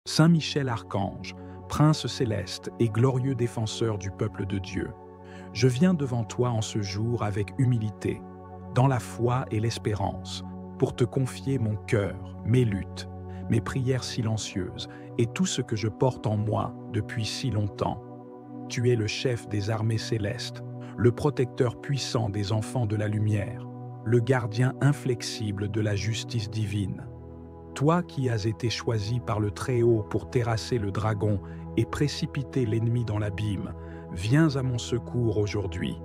Saint Michel Archange, Prince céleste et glorieux défenseur du peuple de Dieu, je viens devant toi en ce jour avec humilité, dans la foi et l'espérance, pour te confier mon cœur, mes luttes, mes prières silencieuses et tout ce que je porte en moi depuis si longtemps. Tu es le chef des armées célestes, le protecteur puissant des enfants de la lumière, le gardien inflexible de la justice divine. Toi qui as été choisi par le Très-Haut pour terrasser le dragon et précipiter l'ennemi dans l'abîme, viens à mon secours aujourd'hui.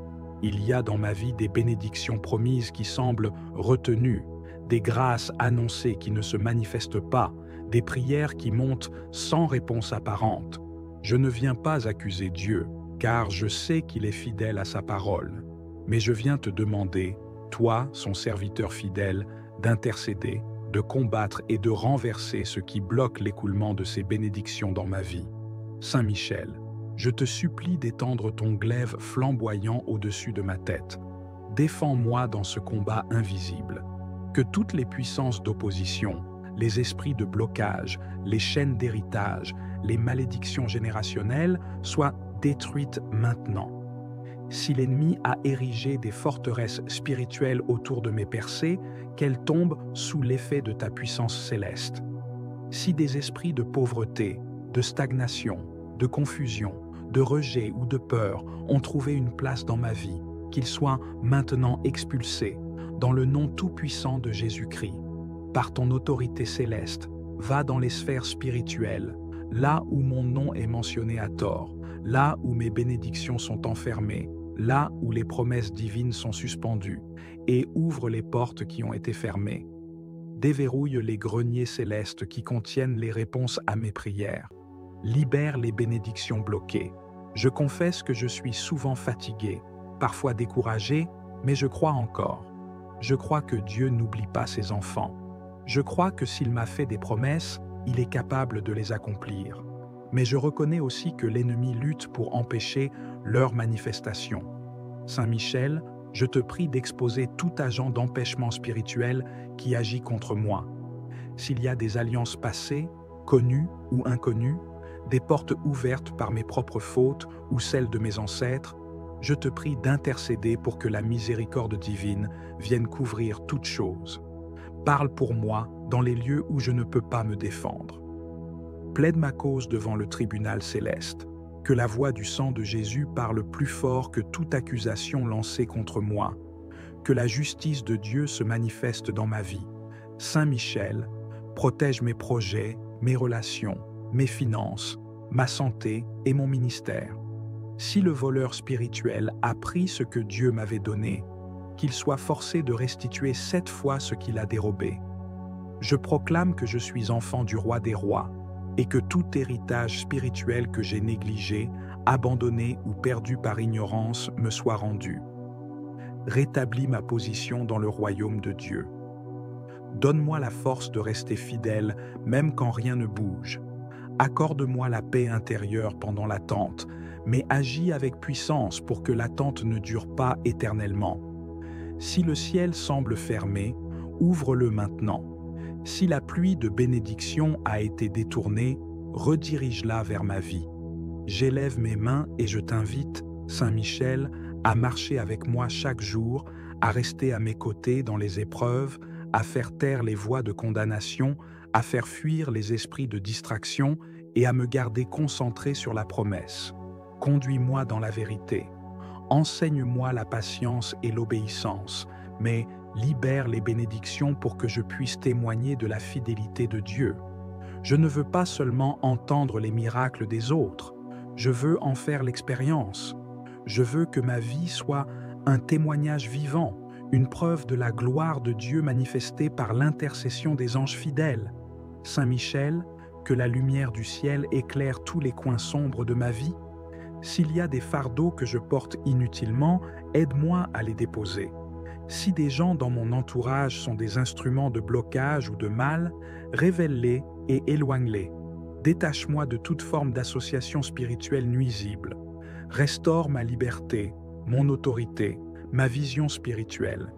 Il y a dans ma vie des bénédictions promises qui semblent retenues, des grâces annoncées qui ne se manifestent pas, des prières qui montent sans réponse apparente. Je ne viens pas accuser Dieu, car je sais qu'il est fidèle à sa parole. Mais je viens te demander, toi, son serviteur fidèle, d'intercéder, de combattre et de renverser ce qui bloque l'écoulement de ces bénédictions dans ma vie. Saint Michel, je te supplie d'étendre ton glaive flamboyant au-dessus de ma tête. Défends-moi dans ce combat invisible. Que toutes les puissances d'opposition, les esprits de blocage, les chaînes d'héritage, les malédictions générationnelles soient détruites maintenant. Si l'ennemi a érigé des forteresses spirituelles autour de mes percées, qu'elles tombent sous l'effet de ta puissance céleste. Si des esprits de pauvreté, de stagnation, de confusion, de rejet ou de peur ont trouvé une place dans ma vie, qu'ils soient maintenant expulsés, dans le nom tout-puissant de Jésus-Christ. Par ton autorité céleste, va dans les sphères spirituelles, là où mon nom est mentionné à tort, là où mes bénédictions sont enfermées, là où les promesses divines sont suspendues, et ouvre les portes qui ont été fermées. Déverrouille les greniers célestes qui contiennent les réponses à mes prières. Libère les bénédictions bloquées. Je confesse que je suis souvent fatigué, parfois découragé, mais je crois encore. Je crois que Dieu n'oublie pas ses enfants. Je crois que s'il m'a fait des promesses, il est capable de les accomplir. Mais je reconnais aussi que l'ennemi lutte pour empêcher leur manifestation. Saint Michel, je te prie d'exposer tout agent d'empêchement spirituel qui agit contre moi. S'il y a des alliances passées, connues ou inconnues, des portes ouvertes par mes propres fautes ou celles de mes ancêtres, je te prie d'intercéder pour que la miséricorde divine vienne couvrir toutes choses. Parle pour moi dans les lieux où je ne peux pas me défendre. Plaide ma cause devant le tribunal céleste. Que la voix du sang de Jésus parle plus fort que toute accusation lancée contre moi. Que la justice de Dieu se manifeste dans ma vie. Saint Michel, protège mes projets, mes relations, mes finances, ma santé et mon ministère. Si le voleur spirituel a pris ce que Dieu m'avait donné, qu'il soit forcé de restituer 7 fois ce qu'il a dérobé. Je proclame que je suis enfant du roi des rois, et que tout héritage spirituel que j'ai négligé, abandonné ou perdu par ignorance me soit rendu. Rétablis ma position dans le royaume de Dieu. Donne-moi la force de rester fidèle même quand rien ne bouge. Accorde-moi la paix intérieure pendant l'attente, mais agis avec puissance pour que l'attente ne dure pas éternellement. Si le ciel semble fermé, ouvre-le maintenant. Si la pluie de bénédiction a été détournée, redirige-la vers ma vie. J'élève mes mains et je t'invite, Saint Michel, à marcher avec moi chaque jour, à rester à mes côtés dans les épreuves, à faire taire les voix de condamnation, à faire fuir les esprits de distraction et à me garder concentré sur la promesse. Conduis-moi dans la vérité. Enseigne-moi la patience et l'obéissance, mais libère les bénédictions pour que je puisse témoigner de la fidélité de Dieu. Je ne veux pas seulement entendre les miracles des autres, je veux en faire l'expérience. Je veux que ma vie soit un témoignage vivant, une preuve de la gloire de Dieu manifestée par l'intercession des anges fidèles. Saint Michel, que la lumière du ciel éclaire tous les coins sombres de ma vie. S'il y a des fardeaux que je porte inutilement, aide-moi à les déposer. Si des gens dans mon entourage sont des instruments de blocage ou de mal, révèle-les et éloigne-les. Détache-moi de toute forme d'association spirituelle nuisible. Restaure ma liberté, mon autorité, ma vision spirituelle.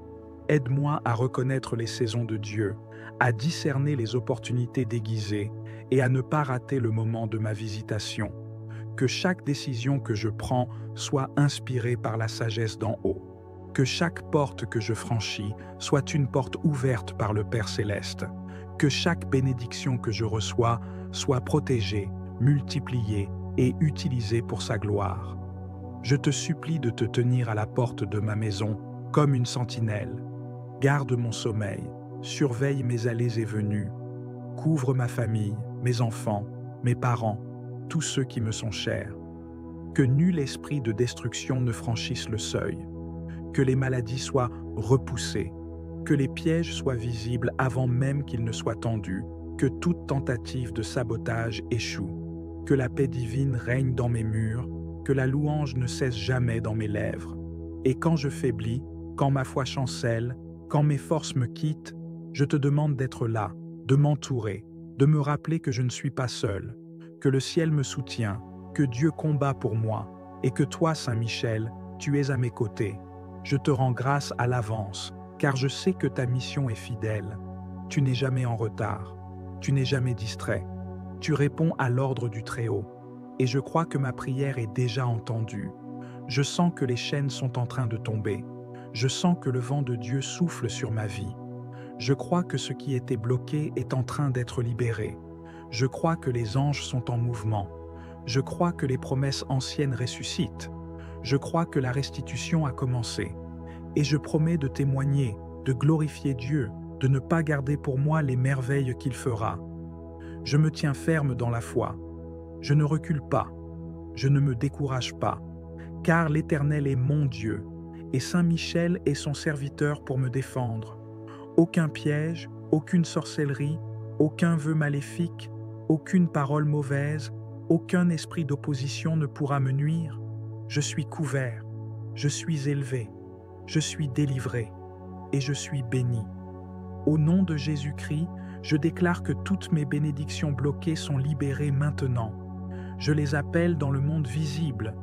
Aide-moi à reconnaître les saisons de Dieu, à discerner les opportunités déguisées et à ne pas rater le moment de ma visitation. Que chaque décision que je prends soit inspirée par la sagesse d'en haut. Que chaque porte que je franchis soit une porte ouverte par le Père Céleste. Que chaque bénédiction que je reçois soit protégée, multipliée et utilisée pour sa gloire. Je te supplie de te tenir à la porte de ma maison comme une sentinelle. Garde mon sommeil, surveille mes allées et venues. Couvre ma famille, mes enfants, mes parents, tous ceux qui me sont chers. Que nul esprit de destruction ne franchisse le seuil. Que les maladies soient repoussées. Que les pièges soient visibles avant même qu'ils ne soient tendus. Que toute tentative de sabotage échoue. Que la paix divine règne dans mes murs. Que la louange ne cesse jamais dans mes lèvres. Et quand je faiblis, quand ma foi chancelle, quand mes forces me quittent, je te demande d'être là, de m'entourer, de me rappeler que je ne suis pas seul, que le ciel me soutient, que Dieu combat pour moi, et que toi, Saint Michel, tu es à mes côtés. Je te rends grâce à l'avance, car je sais que ta mission est fidèle. Tu n'es jamais en retard, tu n'es jamais distrait, tu réponds à l'ordre du Très-Haut, et je crois que ma prière est déjà entendue. Je sens que les chaînes sont en train de tomber. Je sens que le vent de Dieu souffle sur ma vie. Je crois que ce qui était bloqué est en train d'être libéré. Je crois que les anges sont en mouvement. Je crois que les promesses anciennes ressuscitent. Je crois que la restitution a commencé. Et je promets de témoigner, de glorifier Dieu, de ne pas garder pour moi les merveilles qu'il fera. Je me tiens ferme dans la foi. Je ne recule pas. Je ne me décourage pas. Car l'Éternel est mon Dieu. Et Saint Michel est son serviteur pour me défendre. Aucun piège, aucune sorcellerie, aucun vœu maléfique, aucune parole mauvaise, aucun esprit d'opposition ne pourra me nuire. Je suis couvert, je suis élevé, je suis délivré et je suis béni. Au nom de Jésus-Christ, je déclare que toutes mes bénédictions bloquées sont libérées maintenant. Je les appelle dans le monde visible,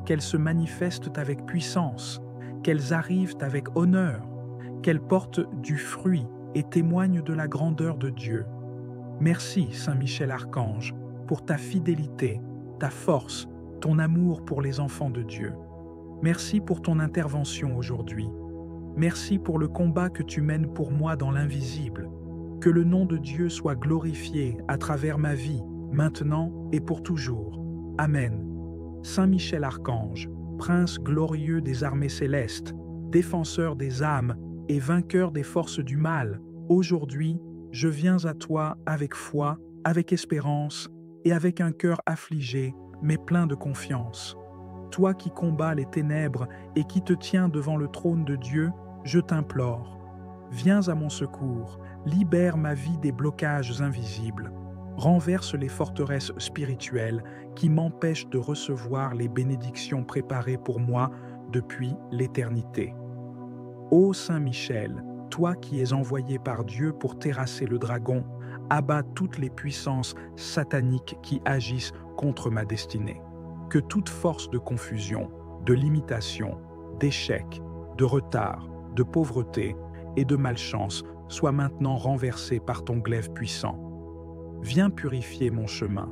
qu'elles se manifestent avec puissance, qu'elles arrivent avec honneur, qu'elles portent du fruit et témoignent de la grandeur de Dieu. Merci, Saint Michel Archange, pour ta fidélité, ta force, ton amour pour les enfants de Dieu. Merci pour ton intervention aujourd'hui. Merci pour le combat que tu mènes pour moi dans l'invisible. Que le nom de Dieu soit glorifié à travers ma vie, maintenant et pour toujours. Amen. Saint Michel Archange, Prince glorieux des armées célestes, défenseur des âmes et vainqueur des forces du mal, aujourd'hui, je viens à toi avec foi, avec espérance et avec un cœur affligé, mais plein de confiance. Toi qui combats les ténèbres et qui te tiens devant le trône de Dieu, je t'implore. Viens à mon secours, libère ma vie des blocages invisibles. Renverse les forteresses spirituelles qui m'empêchent de recevoir les bénédictions préparées pour moi depuis l'éternité. Ô Saint Michel, toi qui es envoyé par Dieu pour terrasser le dragon, abats toutes les puissances sataniques qui agissent contre ma destinée. Que toute force de confusion, de limitation, d'échec, de retard, de pauvreté et de malchance soit maintenant renversée par ton glaive puissant. Viens purifier mon chemin.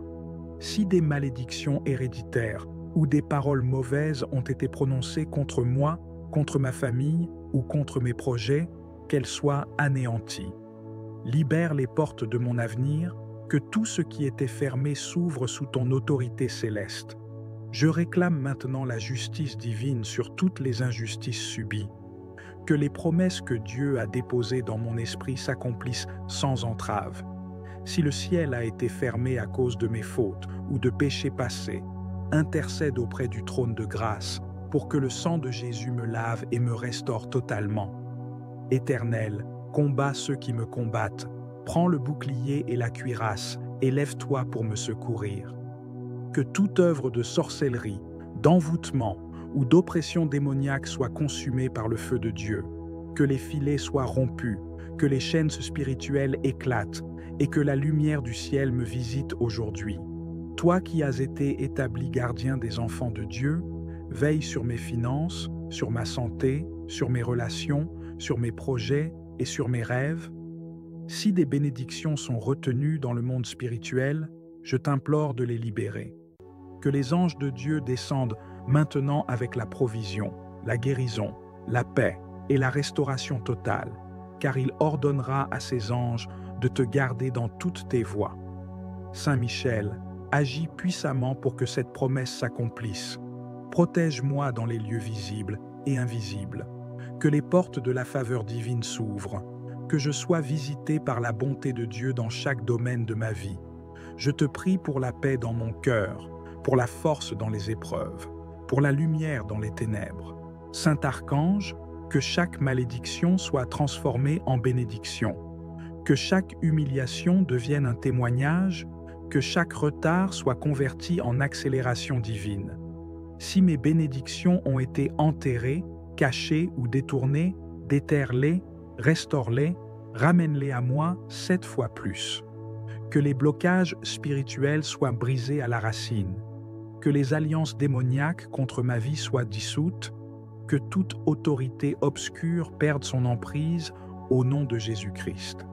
Si des malédictions héréditaires ou des paroles mauvaises ont été prononcées contre moi, contre ma famille ou contre mes projets, qu'elles soient anéanties. Libère les portes de mon avenir, que tout ce qui était fermé s'ouvre sous ton autorité céleste. Je réclame maintenant la justice divine sur toutes les injustices subies. Que les promesses que Dieu a déposées dans mon esprit s'accomplissent sans entrave. Si le ciel a été fermé à cause de mes fautes ou de péchés passés, intercède auprès du trône de grâce pour que le sang de Jésus me lave et me restaure totalement. Éternel, combats ceux qui me combattent, prends le bouclier et la cuirasse et lève-toi pour me secourir. Que toute œuvre de sorcellerie, d'envoûtement ou d'oppression démoniaque soit consumée par le feu de Dieu, que les filets soient rompus, que les chaînes spirituelles éclatent et que la lumière du ciel me visite aujourd'hui. Toi qui as été établi gardien des enfants de Dieu, veille sur mes finances, sur ma santé, sur mes relations, sur mes projets et sur mes rêves. Si des bénédictions sont retenues dans le monde spirituel, je t'implore de les libérer. Que les anges de Dieu descendent maintenant avec la provision, la guérison, la paix et la restauration totale, car il ordonnera à ses anges de te garder dans toutes tes voies. Saint Michel, agis puissamment pour que cette promesse s'accomplisse. Protège-moi dans les lieux visibles et invisibles. Que les portes de la faveur divine s'ouvrent. Que je sois visité par la bonté de Dieu dans chaque domaine de ma vie. Je te prie pour la paix dans mon cœur, pour la force dans les épreuves, pour la lumière dans les ténèbres. Saint Archange, que chaque malédiction soit transformée en bénédiction. Que chaque humiliation devienne un témoignage, que chaque retard soit converti en accélération divine. Si mes bénédictions ont été enterrées, cachées ou détournées, déterre-les, restaure-les, ramène-les à moi 7 fois plus. Que les blocages spirituels soient brisés à la racine, que les alliances démoniaques contre ma vie soient dissoutes, que toute autorité obscure perde son emprise au nom de Jésus-Christ.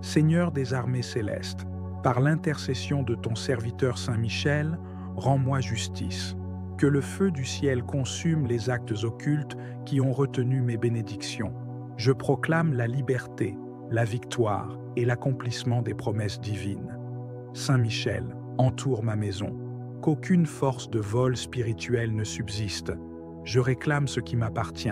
Seigneur des armées célestes, par l'intercession de ton serviteur Saint Michel, rends-moi justice. Que le feu du ciel consume les actes occultes qui ont retenu mes bénédictions. Je proclame la liberté, la victoire et l'accomplissement des promesses divines. Saint Michel, entoure ma maison. Qu'aucune force de vol spirituel ne subsiste. Je réclame ce qui m'appartient.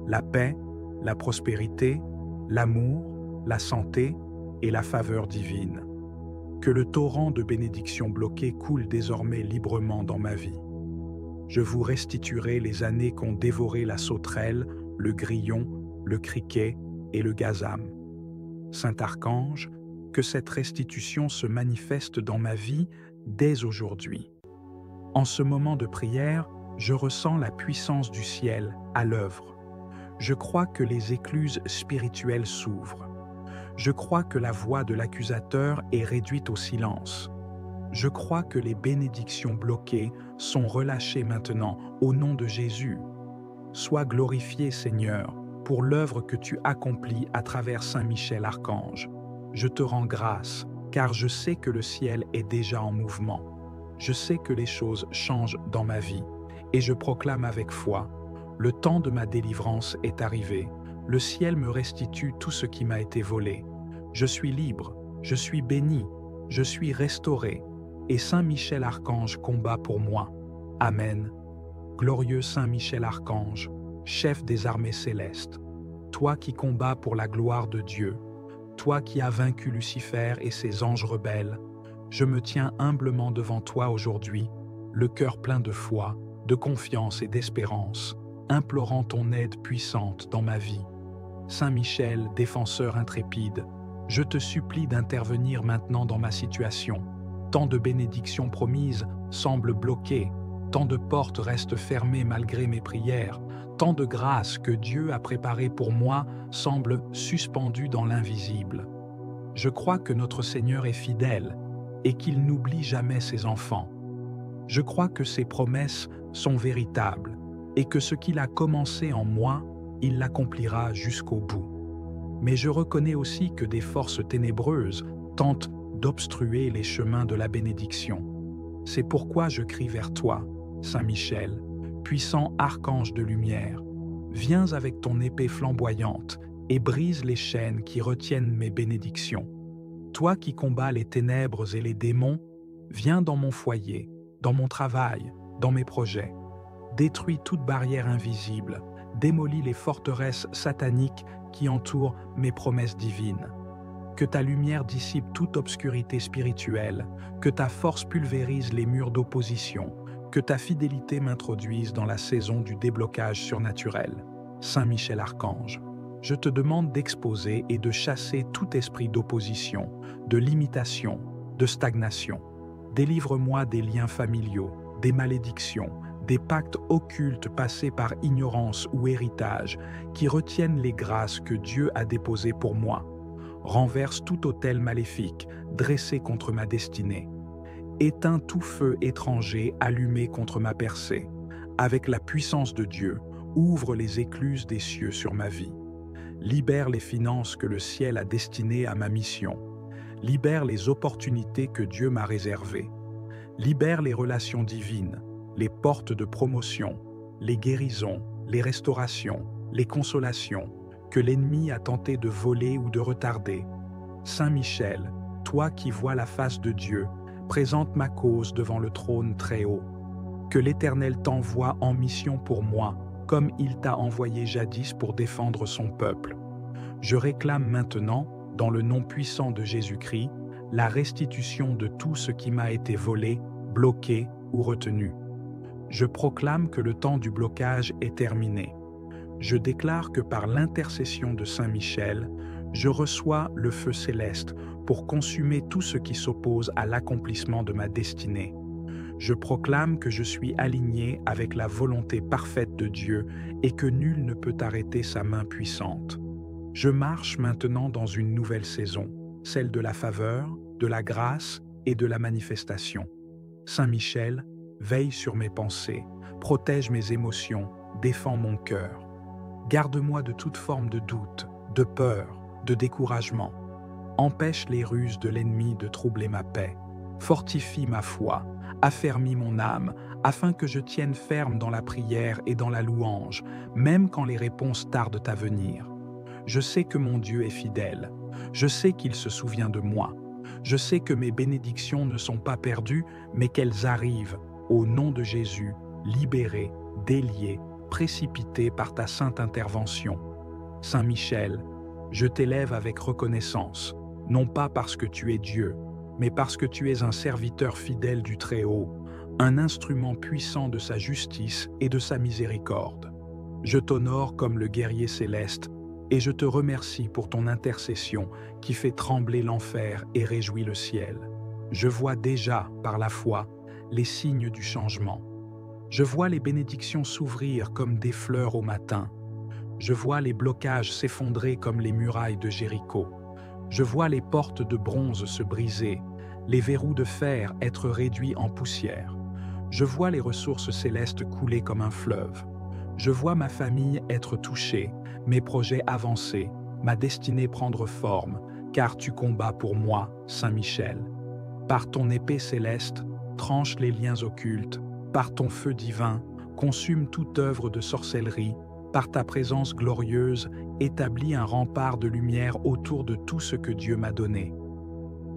La paix, la prospérité, l'amour, la santé et la faveur divine. Que le torrent de bénédictions bloquées coule désormais librement dans ma vie. Je vous restituerai les années qu'ont dévoré la sauterelle, le grillon, le criquet et le gazam. Saint Archange, que cette restitution se manifeste dans ma vie dès aujourd'hui. En ce moment de prière, je ressens la puissance du ciel à l'œuvre. Je crois que les écluses spirituelles s'ouvrent. Je crois que la voix de l'accusateur est réduite au silence. Je crois que les bénédictions bloquées sont relâchées maintenant au nom de Jésus. Sois glorifié, Seigneur, pour l'œuvre que tu accomplis à travers Saint Michel Archange. Je te rends grâce, car je sais que le ciel est déjà en mouvement. Je sais que les choses changent dans ma vie, et je proclame avec foi, le temps de ma délivrance est arrivé. Le ciel me restitue tout ce qui m'a été volé. Je suis libre, je suis béni, je suis restauré, et Saint Michel Archange combat pour moi. Amen. Glorieux Saint Michel Archange, chef des armées célestes, toi qui combats pour la gloire de Dieu, toi qui as vaincu Lucifer et ses anges rebelles, je me tiens humblement devant toi aujourd'hui, le cœur plein de foi, de confiance et d'espérance, implorant ton aide puissante dans ma vie. Saint Michel, défenseur intrépide, je te supplie d'intervenir maintenant dans ma situation. Tant de bénédictions promises semblent bloquées, tant de portes restent fermées malgré mes prières, tant de grâces que Dieu a préparées pour moi semblent suspendues dans l'invisible. Je crois que notre Seigneur est fidèle et qu'il n'oublie jamais ses enfants. Je crois que ses promesses sont véritables et que ce qu'il a commencé en moi, il l'accomplira jusqu'au bout. Mais je reconnais aussi que des forces ténébreuses tentent d'obstruer les chemins de la bénédiction. C'est pourquoi je crie vers toi, Saint Michel, puissant archange de lumière. Viens avec ton épée flamboyante et brise les chaînes qui retiennent mes bénédictions. Toi qui combats les ténèbres et les démons, viens dans mon foyer, dans mon travail, dans mes projets. Détruis toute barrière invisible, démolis les forteresses sataniques qui entourent mes promesses divines. Que ta lumière dissipe toute obscurité spirituelle, que ta force pulvérise les murs d'opposition, que ta fidélité m'introduise dans la saison du déblocage surnaturel. Saint Michel Archange, je te demande d'exposer et de chasser tout esprit d'opposition, de limitation, de stagnation. Délivre-moi des liens familiaux, des malédictions, des pactes occultes passés par ignorance ou héritage qui retiennent les grâces que Dieu a déposées pour moi. Renverse tout autel maléfique dressé contre ma destinée. Éteins tout feu étranger allumé contre ma percée. Avec la puissance de Dieu, ouvre les écluses des cieux sur ma vie. Libère les finances que le ciel a destinées à ma mission. Libère les opportunités que Dieu m'a réservées. Libère les relations divines, les portes de promotion, les guérisons, les restaurations, les consolations que l'ennemi a tenté de voler ou de retarder. Saint Michel, toi qui vois la face de Dieu, présente ma cause devant le trône très haut. Que l'Éternel t'envoie en mission pour moi, comme il t'a envoyé jadis pour défendre son peuple. Je réclame maintenant, dans le nom puissant de Jésus-Christ, la restitution de tout ce qui m'a été volé, bloqué ou retenu. Je proclame que le temps du blocage est terminé. Je déclare que par l'intercession de Saint Michel, je reçois le feu céleste pour consumer tout ce qui s'oppose à l'accomplissement de ma destinée. Je proclame que je suis aligné avec la volonté parfaite de Dieu et que nul ne peut arrêter sa main puissante. Je marche maintenant dans une nouvelle saison, celle de la faveur, de la grâce et de la manifestation. Saint Michel, veille sur mes pensées, protège mes émotions, défends mon cœur. Garde-moi de toute forme de doute, de peur, de découragement. Empêche les ruses de l'ennemi de troubler ma paix. Fortifie ma foi, affermis mon âme, afin que je tienne ferme dans la prière et dans la louange, même quand les réponses tardent à venir. Je sais que mon Dieu est fidèle. Je sais qu'il se souvient de moi. Je sais que mes bénédictions ne sont pas perdues, mais qu'elles arrivent, au nom de Jésus, libérées, déliées, précipitées par ta sainte intervention. Saint Michel, je t'élève avec reconnaissance, non pas parce que tu es Dieu, mais parce que tu es un serviteur fidèle du Très-Haut, un instrument puissant de sa justice et de sa miséricorde. Je t'honore comme le guerrier céleste, et je te remercie pour ton intercession qui fait trembler l'enfer et réjouit le ciel. Je vois déjà, par la foi, les signes du changement. Je vois les bénédictions s'ouvrir comme des fleurs au matin. Je vois les blocages s'effondrer comme les murailles de Jéricho. Je vois les portes de bronze se briser, les verrous de fer être réduits en poussière. Je vois les ressources célestes couler comme un fleuve. Je vois ma famille être touchée, mes projets avancer, ma destinée prendre forme, car tu combats pour moi, Saint Michel. Par ton épée céleste, tranche les liens occultes, par ton feu divin, consume toute œuvre de sorcellerie, par ta présence glorieuse, établis un rempart de lumière autour de tout ce que Dieu m'a donné.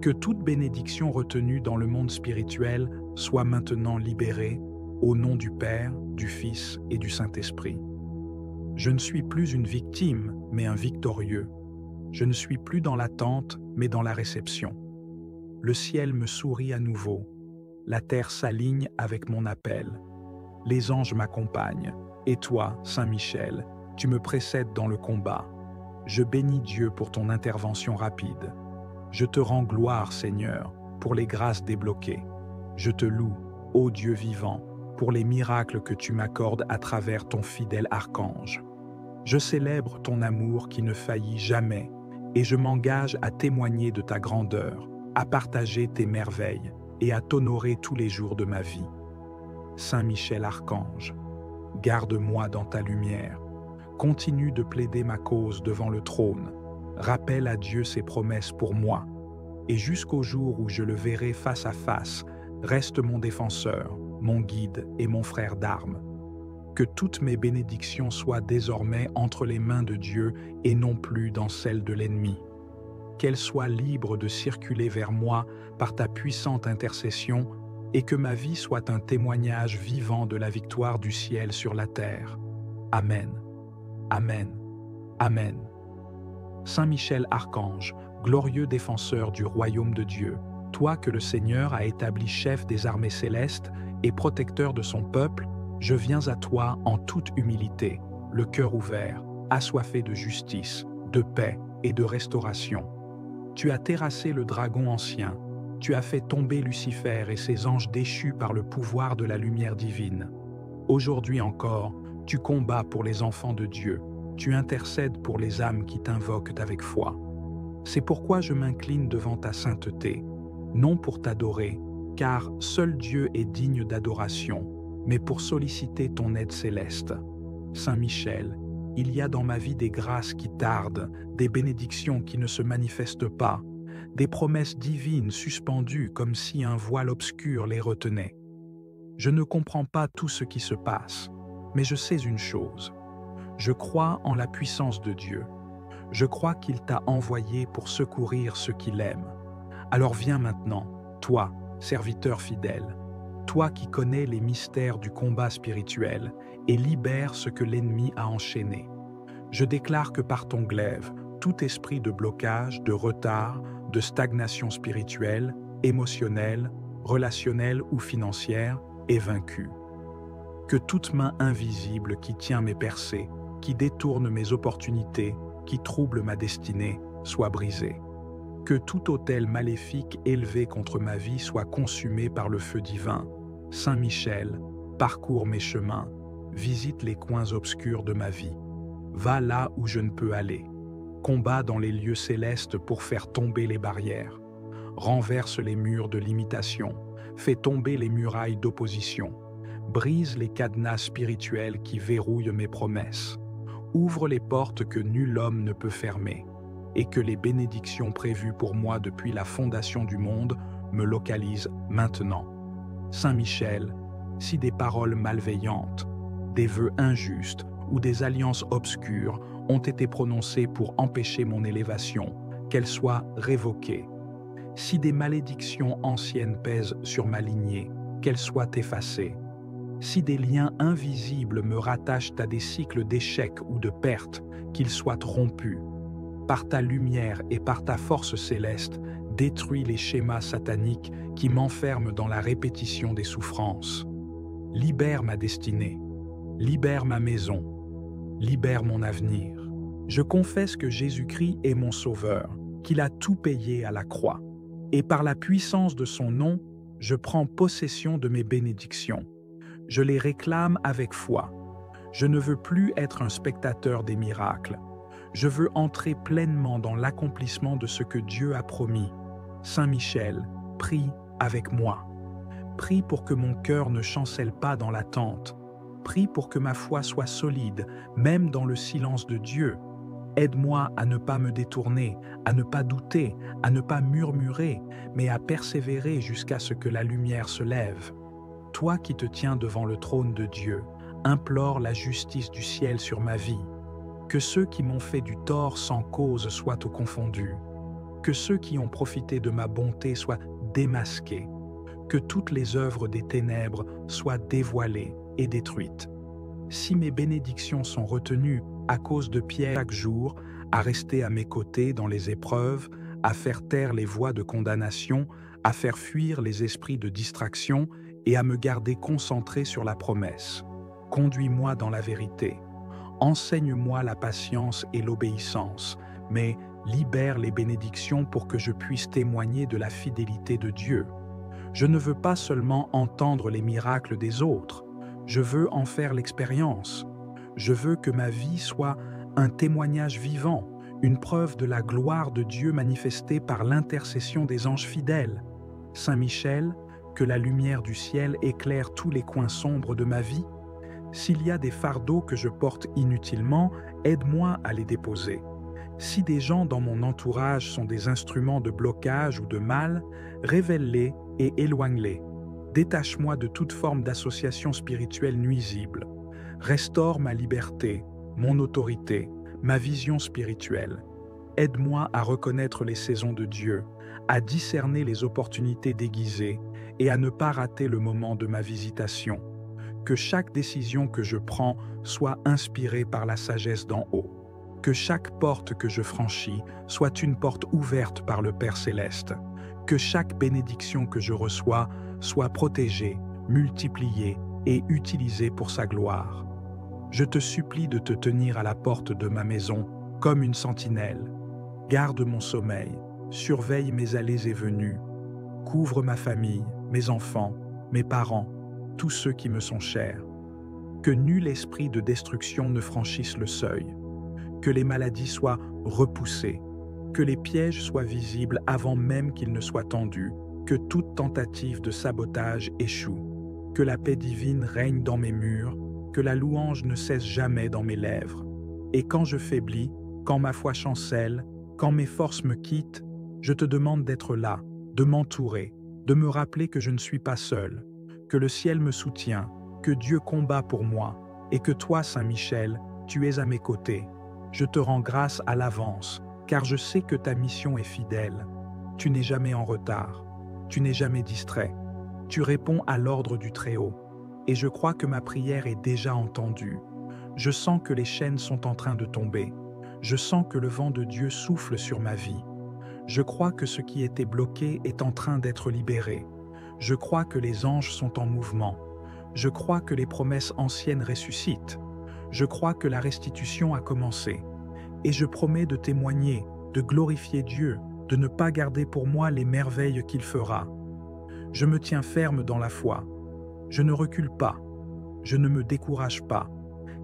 Que toute bénédiction retenue dans le monde spirituel soit maintenant libérée, au nom du Père, du Fils et du Saint-Esprit. Je ne suis plus une victime, mais un victorieux. Je ne suis plus dans l'attente, mais dans la réception. Le ciel me sourit à nouveau. La terre s'aligne avec mon appel. Les anges m'accompagnent. Et toi, Saint Michel, tu me précèdes dans le combat. Je bénis Dieu pour ton intervention rapide. Je te rends gloire, Seigneur, pour les grâces débloquées. Je te loue, ô Dieu vivant, pour les miracles que tu m'accordes à travers ton fidèle archange. Je célèbre ton amour qui ne faillit jamais, et je m'engage à témoigner de ta grandeur, à partager tes merveilles et à t'honorer tous les jours de ma vie. Saint Michel Archange, garde-moi dans ta lumière. Continue de plaider ma cause devant le trône. Rappelle à Dieu ses promesses pour moi. Et jusqu'au jour où je le verrai face à face, reste mon défenseur, mon guide et mon frère d'armes. Que toutes mes bénédictions soient désormais entre les mains de Dieu et non plus dans celles de l'ennemi. Qu'elles soient libres de circuler vers moi par ta puissante intercession et que ma vie soit un témoignage vivant de la victoire du ciel sur la terre. Amen. Amen. Amen. Saint Michel Archange, glorieux défenseur du royaume de Dieu, toi que le Seigneur a établi chef des armées célestes et protecteur de son peuple, je viens à toi en toute humilité, le cœur ouvert, assoiffé de justice, de paix et de restauration. Tu as terrassé le dragon ancien, tu as fait tomber Lucifer et ses anges déchus par le pouvoir de la lumière divine. Aujourd'hui encore, tu combats pour les enfants de Dieu, tu intercèdes pour les âmes qui t'invoquent avec foi. C'est pourquoi je m'incline devant ta sainteté, non pour t'adorer, car seul Dieu est digne d'adoration, mais pour solliciter ton aide céleste. Saint Michel, Il y a dans ma vie des grâces qui tardent, des bénédictions qui ne se manifestent pas, des promesses divines suspendues comme si un voile obscur les retenait. Je ne comprends pas tout ce qui se passe, mais je sais une chose. Je crois en la puissance de Dieu. Je crois qu'il t'a envoyé pour secourir ceux qu'il aime. Alors viens maintenant, toi, serviteur fidèle, toi qui connais les mystères du combat spirituel, et libère ce que l'ennemi a enchaîné. Je déclare que par ton glaive, tout esprit de blocage, de retard, de stagnation spirituelle, émotionnelle, relationnelle ou financière est vaincu. Que toute main invisible qui tient mes percées, qui détourne mes opportunités, qui trouble ma destinée, soit brisée. Que tout autel maléfique élevé contre ma vie soit consumé par le feu divin. Saint Michel, parcours mes chemins, visite les coins obscurs de ma vie. Va là où je ne peux aller. Combat dans les lieux célestes pour faire tomber les barrières. Renverse les murs de limitation. Fais tomber les murailles d'opposition. Brise les cadenas spirituels qui verrouillent mes promesses. Ouvre les portes que nul homme ne peut fermer. Et que les bénédictions prévues pour moi depuis la fondation du monde me localisent maintenant. Saint Michel, si des paroles malveillantes, des vœux injustes ou des alliances obscures ont été prononcées pour empêcher mon élévation, qu'elles soient révoquées. Si des malédictions anciennes pèsent sur ma lignée, qu'elles soient effacées. Si des liens invisibles me rattachent à des cycles d'échecs ou de pertes, qu'ils soient rompus. Par ta lumière et par ta force céleste, détruis les schémas sataniques qui m'enferment dans la répétition des souffrances. Libère ma destinée, libère ma maison, libère mon avenir. Je confesse que Jésus-Christ est mon Sauveur, qu'il a tout payé à la croix. Et par la puissance de son nom, je prends possession de mes bénédictions. Je les réclame avec foi. Je ne veux plus être un spectateur des miracles. Je veux entrer pleinement dans l'accomplissement de ce que Dieu a promis. Saint Michel, prie avec moi. Prie pour que mon cœur ne chancelle pas dans l'attente. Prie pour que ma foi soit solide, même dans le silence de Dieu. Aide-moi à ne pas me détourner, à ne pas douter, à ne pas murmurer, mais à persévérer jusqu'à ce que la lumière se lève. Toi qui te tiens devant le trône de Dieu, implore la justice du ciel sur ma vie. Que ceux qui m'ont fait du tort sans cause soient confondus. Que ceux qui ont profité de ma bonté soient démasqués. Que toutes les œuvres des ténèbres soient dévoilées et détruites. Si mes bénédictions sont retenues à cause de Pierre chaque jour, à rester à mes côtés dans les épreuves, à faire taire les voix de condamnation, à faire fuir les esprits de distraction et à me garder concentré sur la promesse. Conduis-moi dans la vérité. Enseigne-moi la patience et l'obéissance, mais libère les bénédictions pour que je puisse témoigner de la fidélité de Dieu. Je ne veux pas seulement entendre les miracles des autres, je veux en faire l'expérience. Je veux que ma vie soit un témoignage vivant, une preuve de la gloire de Dieu manifestée par l'intercession des anges fidèles. Saint Michel, que la lumière du ciel éclaire tous les coins sombres de ma vie. S'il y a des fardeaux que je porte inutilement, aide-moi à les déposer. Si des gens dans mon entourage sont des instruments de blocage ou de mal, révèle-les et éloigne-les. Détache-moi de toute forme d'association spirituelle nuisible. Restaure ma liberté, mon autorité, ma vision spirituelle. Aide-moi à reconnaître les saisons de Dieu, à discerner les opportunités déguisées et à ne pas rater le moment de ma visitation. Que chaque décision que je prends soit inspirée par la sagesse d'en haut. Que chaque porte que je franchis soit une porte ouverte par le Père Céleste. Que chaque bénédiction que je reçois soit protégée, multipliée et utilisée pour sa gloire. Je te supplie de te tenir à la porte de ma maison comme une sentinelle. Garde mon sommeil, surveille mes allées et venues. Couvre ma famille, mes enfants, mes parents, tous ceux qui me sont chers. Que nul esprit de destruction ne franchisse le seuil. Que les maladies soient repoussées. Que les pièges soient visibles avant même qu'ils ne soient tendus. Que toute tentative de sabotage échoue. Que la paix divine règne dans mes murs. Que la louange ne cesse jamais dans mes lèvres. Et quand je faiblis, quand ma foi chancelle, quand mes forces me quittent, je te demande d'être là, de m'entourer, de me rappeler que je ne suis pas seul, que le ciel me soutient, que Dieu combat pour moi, et que toi, Saint Michel, tu es à mes côtés. Je te rends grâce à l'avance, car je sais que ta mission est fidèle. Tu n'es jamais en retard, tu n'es jamais distrait. Tu réponds à l'ordre du Très-Haut, et je crois que ma prière est déjà entendue. Je sens que les chaînes sont en train de tomber. Je sens que le vent de Dieu souffle sur ma vie. Je crois que ce qui était bloqué est en train d'être libéré. Je crois que les anges sont en mouvement. Je crois que les promesses anciennes ressuscitent. Je crois que la restitution a commencé. Et je promets de témoigner, de glorifier Dieu, de ne pas garder pour moi les merveilles qu'il fera. Je me tiens ferme dans la foi. Je ne recule pas. Je ne me décourage pas.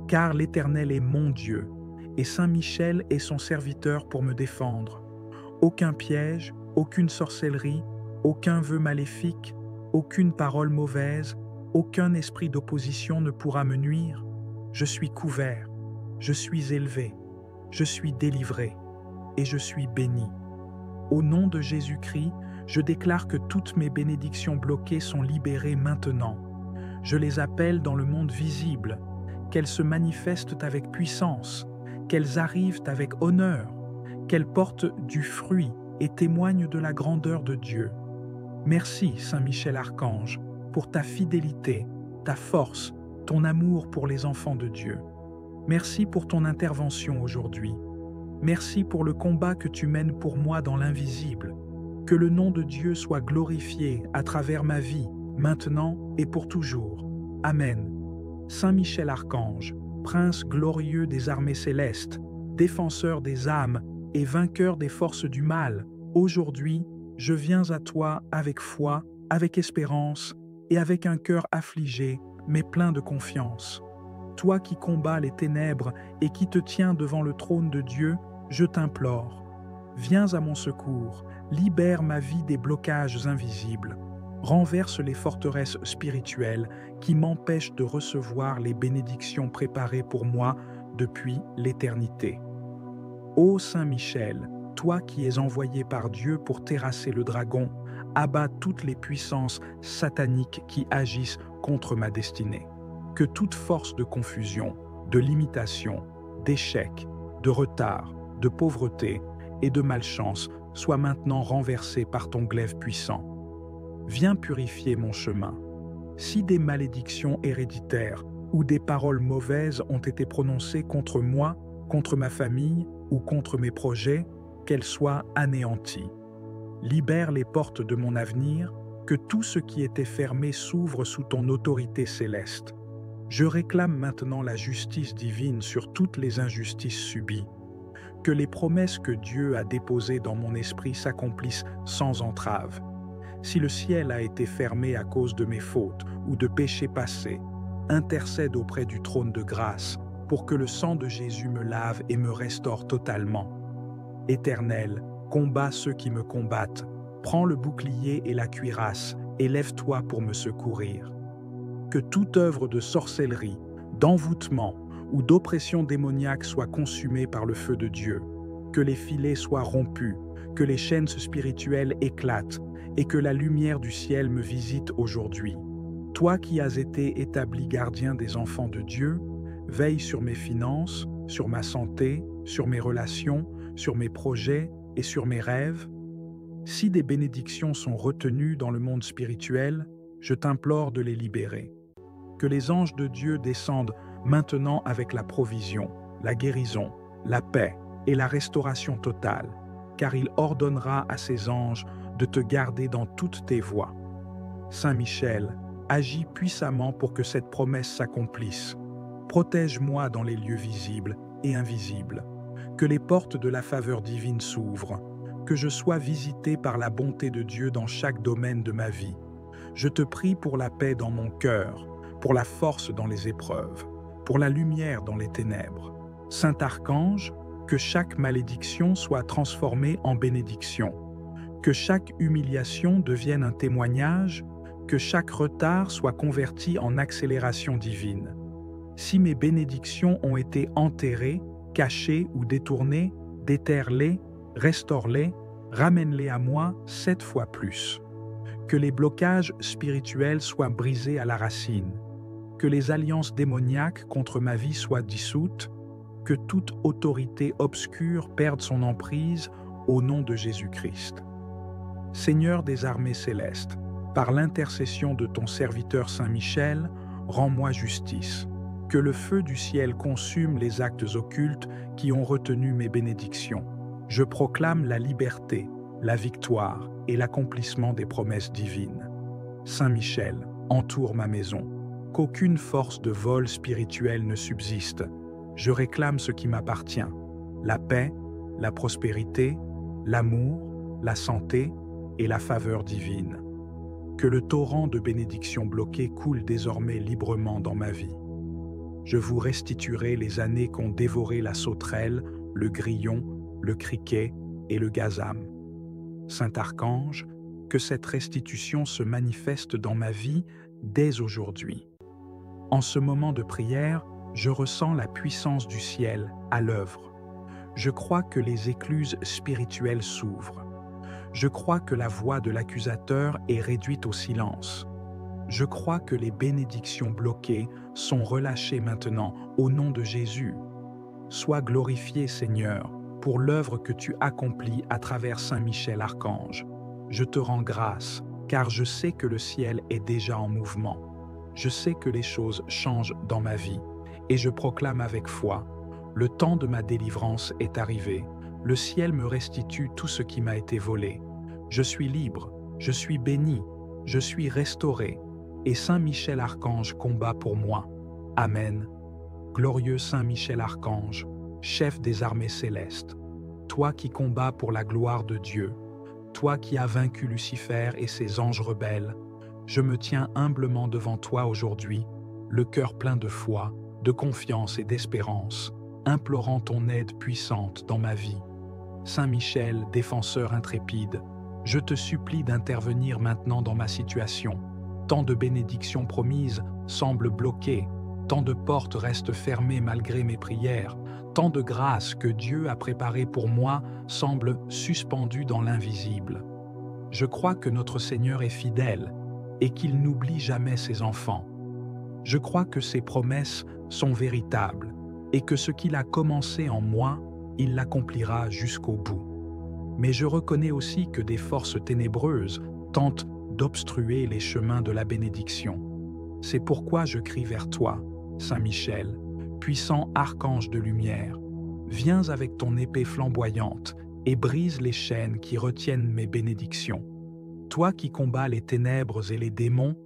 Car l'Éternel est mon Dieu, et Saint Michel est son serviteur pour me défendre. Aucun piège, aucune sorcellerie, aucun vœu maléfique, aucune parole mauvaise, aucun esprit d'opposition ne pourra me nuire. Je suis couvert, je suis élevé, je suis délivré, et je suis béni. Au nom de Jésus-Christ, je déclare que toutes mes bénédictions bloquées sont libérées maintenant. Je les appelle dans le monde visible, qu'elles se manifestent avec puissance, qu'elles arrivent avec honneur, qu'elles portent du fruit et témoignent de la grandeur de Dieu. Merci, Saint Michel Archange, pour ta fidélité, ta force, ton amour pour les enfants de Dieu. Merci pour ton intervention aujourd'hui. Merci pour le combat que tu mènes pour moi dans l'invisible. Que le nom de Dieu soit glorifié à travers ma vie, maintenant et pour toujours. Amen. Saint Michel Archange, prince glorieux des armées célestes, défenseur des âmes et vainqueur des forces du mal, aujourd'hui, je viens à toi avec foi, avec espérance et avec un cœur affligé, mais plein de confiance. Toi qui combats les ténèbres et qui te tiens devant le trône de Dieu, je t'implore. Viens à mon secours, libère ma vie des blocages invisibles, renverse les forteresses spirituelles qui m'empêchent de recevoir les bénédictions préparées pour moi depuis l'éternité. Ô Saint Michel, toi qui es envoyé par Dieu pour terrasser le dragon, abats toutes les puissances sataniques qui agissent contre ma destinée. Que toute force de confusion, de limitation, d'échec, de retard, de pauvreté et de malchance soit maintenant renversée par ton glaive puissant. Viens purifier mon chemin. Si des malédictions héréditaires ou des paroles mauvaises ont été prononcées contre moi, contre ma famille ou contre mes projets, qu'elles soient anéanties. Libère les portes de mon avenir, que tout ce qui était fermé s'ouvre sous ton autorité céleste. Je réclame maintenant la justice divine sur toutes les injustices subies. Que les promesses que Dieu a déposées dans mon esprit s'accomplissent sans entrave. Si le ciel a été fermé à cause de mes fautes ou de péchés passés, intercède auprès du trône de grâce pour que le sang de Jésus me lave et me restaure totalement. Éternel, combats ceux qui me combattent, prends le bouclier et la cuirasse et lève-toi pour me secourir. Que toute œuvre de sorcellerie, d'envoûtement ou d'oppression démoniaque soit consumée par le feu de Dieu, que les filets soient rompus, que les chaînes spirituelles éclatent et que la lumière du ciel me visite aujourd'hui. Toi qui as été établi gardien des enfants de Dieu, veille sur mes finances, sur ma santé, sur mes relations, sur mes projets et sur mes rêves. Si des bénédictions sont retenues dans le monde spirituel, je t'implore de les libérer. Que les anges de Dieu descendent maintenant avec la provision, la guérison, la paix et la restauration totale, car il ordonnera à ses anges de te garder dans toutes tes voies. Saint Michel, agis puissamment pour que cette promesse s'accomplisse. Protège-moi dans les lieux visibles et invisibles. Que les portes de la faveur divine s'ouvrent. Que je sois visité par la bonté de Dieu dans chaque domaine de ma vie. Je te prie pour la paix dans mon cœur, pour la force dans les épreuves, pour la lumière dans les ténèbres. Saint Archange, que chaque malédiction soit transformée en bénédiction. Que chaque humiliation devienne un témoignage, que chaque retard soit converti en accélération divine. Si mes bénédictions ont été enterrées, cachés ou détournés, déterre-les, restaure-les, ramène-les à moi 7 fois plus. Que les blocages spirituels soient brisés à la racine, que les alliances démoniaques contre ma vie soient dissoutes, que toute autorité obscure perde son emprise au nom de Jésus-Christ. Seigneur des armées célestes, par l'intercession de ton serviteur Saint Michel, rends-moi justice. Que le feu du ciel consume les actes occultes qui ont retenu mes bénédictions. Je proclame la liberté, la victoire et l'accomplissement des promesses divines. Saint Michel, entoure ma maison. Qu'aucune force de vol spirituel ne subsiste. Je réclame ce qui m'appartient. La paix, la prospérité, l'amour, la santé et la faveur divine. Que le torrent de bénédictions bloquées coule désormais librement dans ma vie. Je vous restituerai les années qu'ont dévoré la sauterelle, le grillon, le criquet et le gazam. Saint-Archange, que cette restitution se manifeste dans ma vie dès aujourd'hui. En ce moment de prière, je ressens la puissance du ciel à l'œuvre. Je crois que les écluses spirituelles s'ouvrent. Je crois que la voix de l'accusateur est réduite au silence. Je crois que les bénédictions bloquées sont relâchées maintenant au nom de Jésus. Sois glorifié, Seigneur, pour l'œuvre que tu accomplis à travers Saint Michel Archange. Je te rends grâce, car je sais que le ciel est déjà en mouvement. Je sais que les choses changent dans ma vie, et je proclame avec foi, le temps de ma délivrance est arrivé. Le ciel me restitue tout ce qui m'a été volé. Je suis libre, je suis béni, je suis restauré, et Saint Michel Archange combat pour moi. Amen. Glorieux Saint Michel Archange, chef des armées célestes, toi qui combats pour la gloire de Dieu, toi qui as vaincu Lucifer et ses anges rebelles, je me tiens humblement devant toi aujourd'hui, le cœur plein de foi, de confiance et d'espérance, implorant ton aide puissante dans ma vie. Saint Michel, défenseur intrépide, je te supplie d'intervenir maintenant dans ma situation. Tant de bénédictions promises semblent bloquées, tant de portes restent fermées malgré mes prières, tant de grâces que Dieu a préparées pour moi semblent suspendues dans l'invisible. Je crois que notre Seigneur est fidèle et qu'il n'oublie jamais ses enfants. Je crois que ses promesses sont véritables et que ce qu'il a commencé en moi, il l'accomplira jusqu'au bout. Mais je reconnais aussi que des forces ténébreuses tentent d'obstruer les chemins de la bénédiction. C'est pourquoi je crie vers toi, Saint Michel, puissant archange de lumière. Viens avec ton épée flamboyante et brise les chaînes qui retiennent mes bénédictions. Toi qui combats les ténèbres et les démons,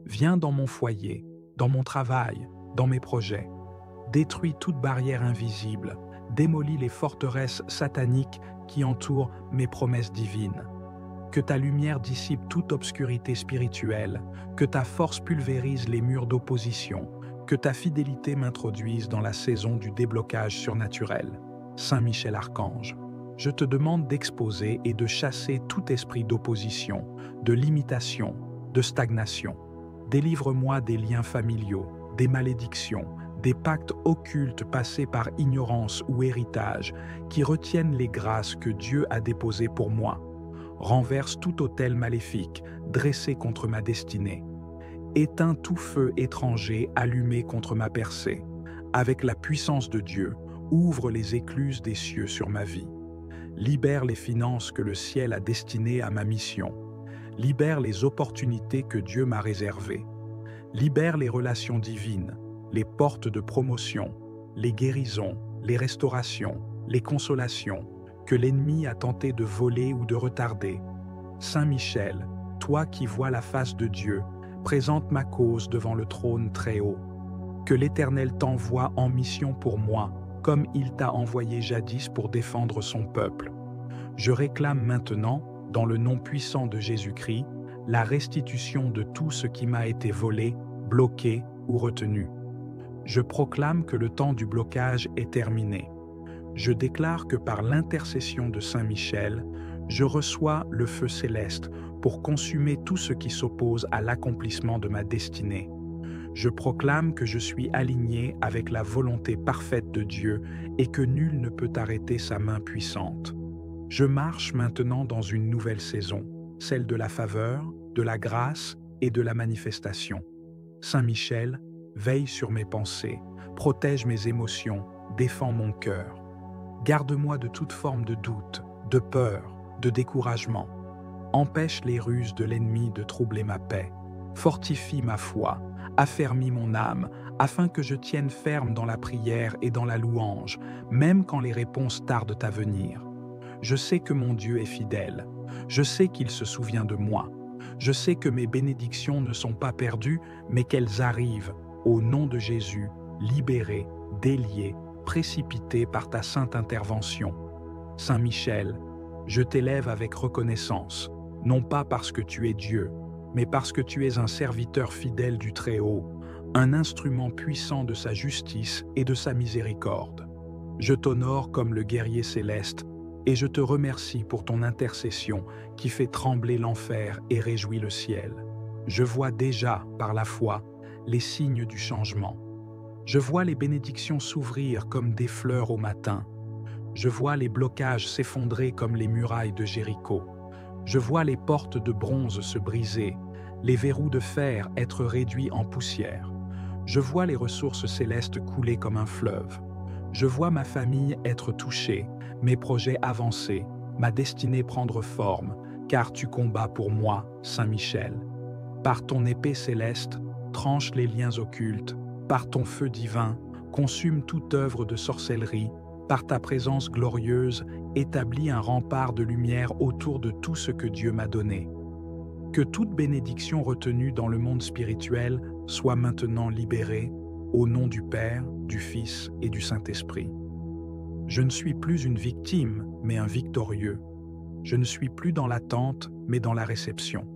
viens dans mon foyer, dans mon travail, dans mes projets. Détruis toute barrière invisible, démolis les forteresses sataniques qui entourent mes promesses divines. Que ta lumière dissipe toute obscurité spirituelle, que ta force pulvérise les murs d'opposition, que ta fidélité m'introduise dans la saison du déblocage surnaturel. Saint Michel Archange, je te demande d'exposer et de chasser tout esprit d'opposition, de limitation, de stagnation. Délivre-moi des liens familiaux, des malédictions, des pactes occultes passés par ignorance ou héritage qui retiennent les grâces que Dieu a déposées pour moi. Renverse tout autel maléfique dressé contre ma destinée. Éteins tout feu étranger allumé contre ma percée. Avec la puissance de Dieu, ouvre les écluses des cieux sur ma vie. Libère les finances que le ciel a destinées à ma mission. Libère les opportunités que Dieu m'a réservées. Libère les relations divines, les portes de promotion, les guérisons, les restaurations, les consolations que l'ennemi a tenté de voler ou de retarder. Saint Michel, toi qui vois la face de Dieu, présente ma cause devant le trône très haut. Que l'Éternel t'envoie en mission pour moi, comme il t'a envoyé jadis pour défendre son peuple. Je réclame maintenant, dans le nom puissant de Jésus-Christ, la restitution de tout ce qui m'a été volé, bloqué ou retenu. Je proclame que le temps du blocage est terminé. Je déclare que par l'intercession de Saint Michel, je reçois le feu céleste pour consumer tout ce qui s'oppose à l'accomplissement de ma destinée. Je proclame que je suis aligné avec la volonté parfaite de Dieu et que nul ne peut arrêter sa main puissante. Je marche maintenant dans une nouvelle saison, celle de la faveur, de la grâce et de la manifestation. Saint Michel, veille sur mes pensées, protège mes émotions, défends mon cœur. Garde-moi de toute forme de doute, de peur, de découragement. Empêche les ruses de l'ennemi de troubler ma paix. Fortifie ma foi, affermis mon âme, afin que je tienne ferme dans la prière et dans la louange, même quand les réponses tardent à venir. Je sais que mon Dieu est fidèle. Je sais qu'il se souvient de moi. Je sais que mes bénédictions ne sont pas perdues, mais qu'elles arrivent, au nom de Jésus, libérées, déliées, précipitées par ta sainte intervention. Saint Michel, je t'élève avec reconnaissance, non pas parce que tu es Dieu, mais parce que tu es un serviteur fidèle du Très-Haut, un instrument puissant de sa justice et de sa miséricorde. Je t'honore comme le guerrier céleste, et je te remercie pour ton intercession qui fait trembler l'enfer et réjouit le ciel. Je vois déjà, par la foi, les signes du changement. Je vois les bénédictions s'ouvrir comme des fleurs au matin. Je vois les blocages s'effondrer comme les murailles de Jéricho. Je vois les portes de bronze se briser, les verrous de fer être réduits en poussière. Je vois les ressources célestes couler comme un fleuve. Je vois ma famille être touchée, mes projets avancer, ma destinée prendre forme, car tu combats pour moi, Saint Michel. Par ton épée céleste, tranche les liens occultes, par ton feu divin, consume toute œuvre de sorcellerie, par ta présence glorieuse, établis un rempart de lumière autour de tout ce que Dieu m'a donné. Que toute bénédiction retenue dans le monde spirituel soit maintenant libérée, au nom du Père, du Fils et du Saint-Esprit. Je ne suis plus une victime, mais un victorieux. Je ne suis plus dans l'attente, mais dans la réception.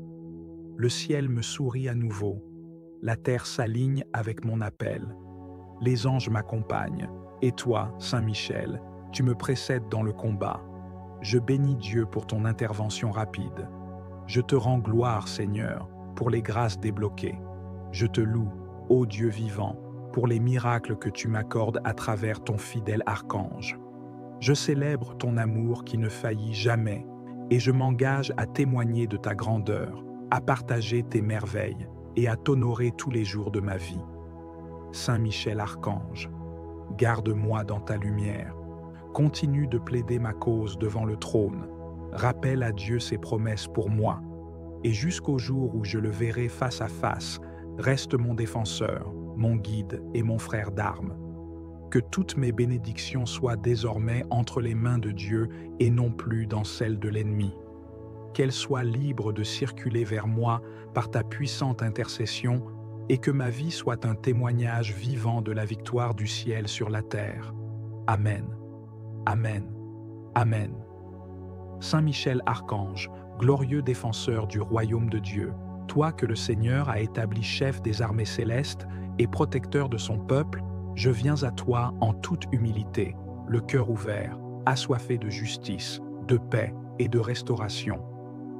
Le ciel me sourit à nouveau. La terre s'aligne avec mon appel. Les anges m'accompagnent. Et toi, Saint Michel, tu me précèdes dans le combat. Je bénis Dieu pour ton intervention rapide. Je te rends gloire, Seigneur, pour les grâces débloquées. Je te loue, ô Dieu vivant, pour les miracles que tu m'accordes à travers ton fidèle archange. Je célèbre ton amour qui ne faillit jamais, et je m'engage à témoigner de ta grandeur, à partager tes merveilles et à t'honorer tous les jours de ma vie. Saint Michel Archange, garde-moi dans ta lumière. Continue de plaider ma cause devant le trône. Rappelle à Dieu ses promesses pour moi. Et jusqu'au jour où je le verrai face à face, reste mon défenseur, mon guide et mon frère d'armes. Que toutes mes bénédictions soient désormais entre les mains de Dieu et non plus dans celles de l'ennemi. Qu'elles soient libres de circuler vers moi par ta puissante intercession et que ma vie soit un témoignage vivant de la victoire du ciel sur la terre. Amen. Amen. Amen. Saint Michel Archange, glorieux défenseur du royaume de Dieu, toi que le Seigneur a établi chef des armées célestes et protecteur de son peuple, je viens à toi en toute humilité, le cœur ouvert, assoiffé de justice, de paix et de restauration.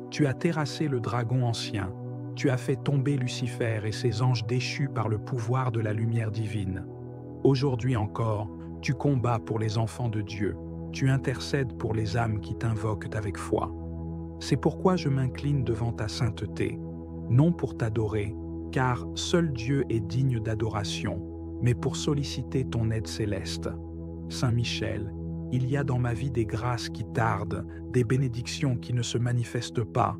Tu as terrassé le dragon ancien, tu as fait tomber Lucifer et ses anges déchus par le pouvoir de la lumière divine. Aujourd'hui encore, tu combats pour les enfants de Dieu, tu intercèdes pour les âmes qui t'invoquent avec foi. C'est pourquoi je m'incline devant ta sainteté, non pour t'adorer, car seul Dieu est digne d'adoration, mais pour solliciter ton aide céleste. Saint Michel, il y a dans ma vie des grâces qui tardent, des bénédictions qui ne se manifestent pas,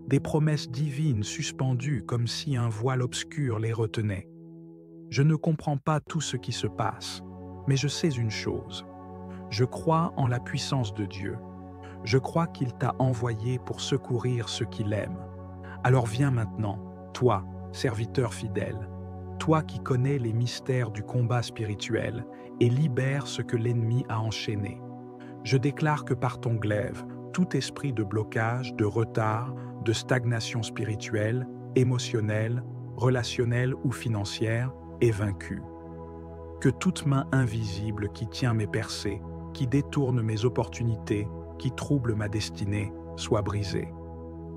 des promesses divines suspendues comme si un voile obscur les retenait. Je ne comprends pas tout ce qui se passe, mais je sais une chose. Je crois en la puissance de Dieu. Je crois qu'il t'a envoyé pour secourir ceux qui l'aiment. Alors viens maintenant, toi, serviteur fidèle, toi qui connais les mystères du combat spirituel et libère ce que l'ennemi a enchaîné. Je déclare que par ton glaive, tout esprit de blocage, de retard, de stagnation spirituelle, émotionnelle, relationnelle ou financière est vaincu. Que toute main invisible qui tient mes percées, qui détourne mes opportunités, qui trouble ma destinée, soit brisée.